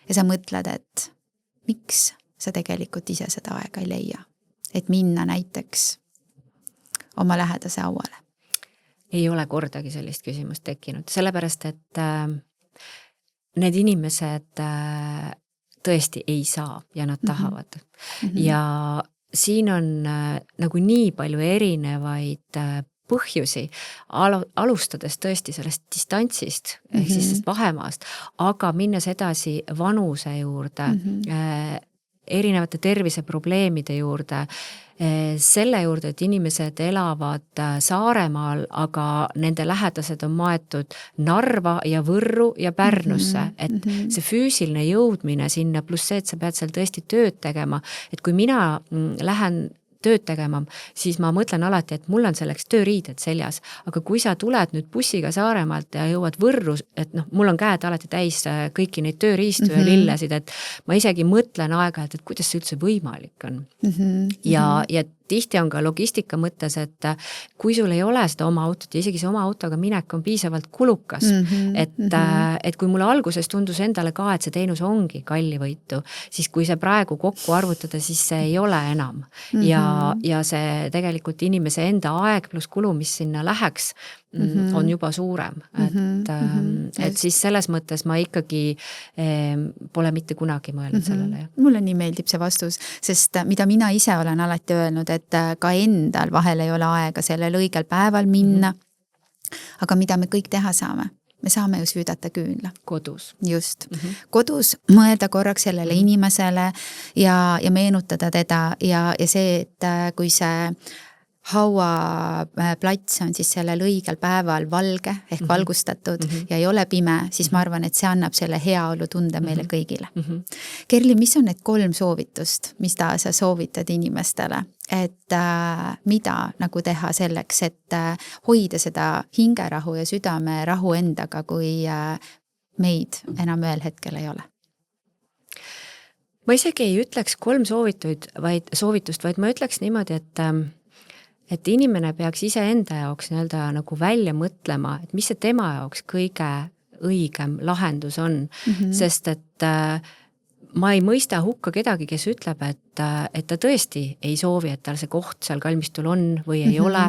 ja sa mõtled, et miks sa tegelikult ise seda aega ei leia, et minna näiteks oma lähedase auale? Ei ole kordagi sellist küsimust tekkinud, sellepärast et need inimesed tõesti ei saa ja nad tahavad. Ja siin on nagu nii palju erinevaid põhjusi, alustades tõesti sellest distantsist, ehk siis vahemaast, aga minnes edasi vanuse juurde, erinevate terviseprobleemide juurde, selle juurde, et inimesed elavad Saaremaal, aga nende lähedased on maetud Narva ja Võrru ja Pärnusse, et see füüsiline jõudmine sinna, pluss see, et sa pead seal tõesti tööd tegema, et kui mina lähen tööd tegema, siis ma mõtlen alati, et mul on selleks tööriided seljas, aga kui sa tuled nüüd bussiga Saaremaalt ja jõuad Võrru, et mul on käed alati täis kõiki neid tööriistu ja lillesid, et ma isegi mõtlen aeg-ajalt, et kuidas see üldse võimalik on. Ja tihti on ka logistika mõttes, et kui sul ei ole seda oma autot ja isegi see oma autoga minek on piisavalt kulukas, et kui mulle alguses tundus endale ka, et see teenus ongi kallivõitu, siis kui see praegu kokku arvutada, siis see ei ole enam. Ja see tegelikult inimese enda aeg pluss kulu, mis sinna läheks, on juba suurem. Et siis selles mõttes ma ikkagi pole mitte kunagi mõelnud sellele. Mulle nii meeldib see vastus, sest mida mina ise olen alati öelnud, et ka endal vahel ei ole aega sellel õigel päeval minna, aga mida me kõik teha saame? Me saame ju süüdata küünla. Kodus. Just. Kodus mõelda korraks sellele inimesele ja meenutada teda ja see, et kui see hauaplats on siis sellel õigel päeval valge ehk valgustatud ja ei ole pime, siis ma arvan, et see annab selle heaolu tunde meile kõigile. Kerli, mis on need 3 soovitust, mis sa soovitad inimestele, et mida nagu teha selleks, et hoida seda hingerahu ja südamerahu endaga, kui meid enam ühel hetkel ei ole? Ma isegi ei ütleks 3 soovitust, vaid ma ütleks niimoodi, et inimene peaks ise enda jaoks nii-öelda nagu välja mõtlema, et mis see tema jaoks kõige õigem lahendus on, sest et ma ei mõista hukka kedagi, kes ütleb, et ta tõesti ei soovi, et tal see koht seal kalmistul on või ei ole.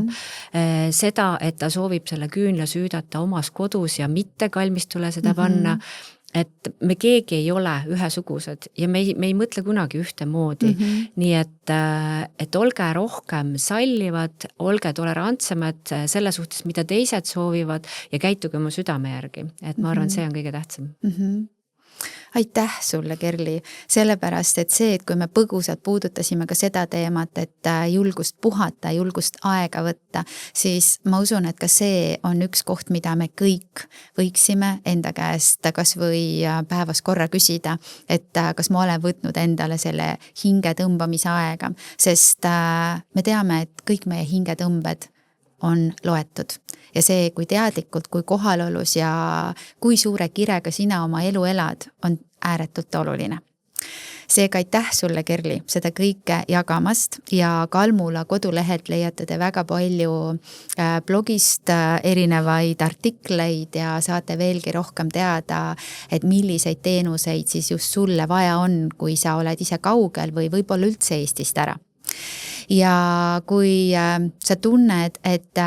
Seda, et ta soovib selle küünla süüdata omas kodus ja mitte kalmistule seda panna, et me keegi ei ole ühesugused ja me ei mõtle kunagi ühtemoodi. Nii et olge rohkem sallivad, olge tolerantsemad selle suhtes, mida teised soovivad ja käituge oma südame järgi. Et ma arvan, see on kõige tähtsam. Aitäh sulle, Kerli, sellepärast, et see, et kui me põgusalt puudutasime ka seda teemat, et julgust puhata, julgust aega võtta, siis ma usun, et ka see on üks koht, mida me kõik võiksime enda käest kas või päevas korra küsida, et kas ma olen võtnud endale selle hinge tõmbamise aega, sest me teame, et kõik meie hingetõmbed on loetud. Ja see, kui teadlikult, kui kohalolus ja kui suure kirega sina oma elu elad, on ääretult oluline. Seega aitäh sulle, Kerli, seda kõike jagamast ja Kalmula kodulehelt leiate te väga palju blogist erinevaid artikleid ja saate veelgi rohkem teada, et milliseid teenuseid siis just sulle vaja on, kui sa oled ise kaugel või võib-olla üldse Eestist ära. Ja kui sa tunned, et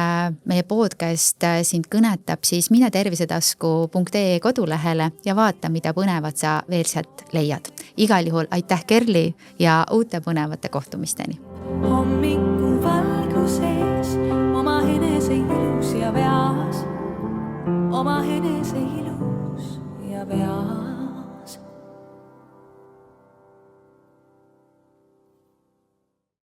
meie podcast sind kõnetab, siis mine tervisetasku.ee kodulehele ja vaata, mida põnevat sa veel sealt leiad. Igal juhul aitäh, Kerli, ja uute põnevate kohtumisteni. Hommiku valguses oma enese ilus ja veas, oma enese ilus.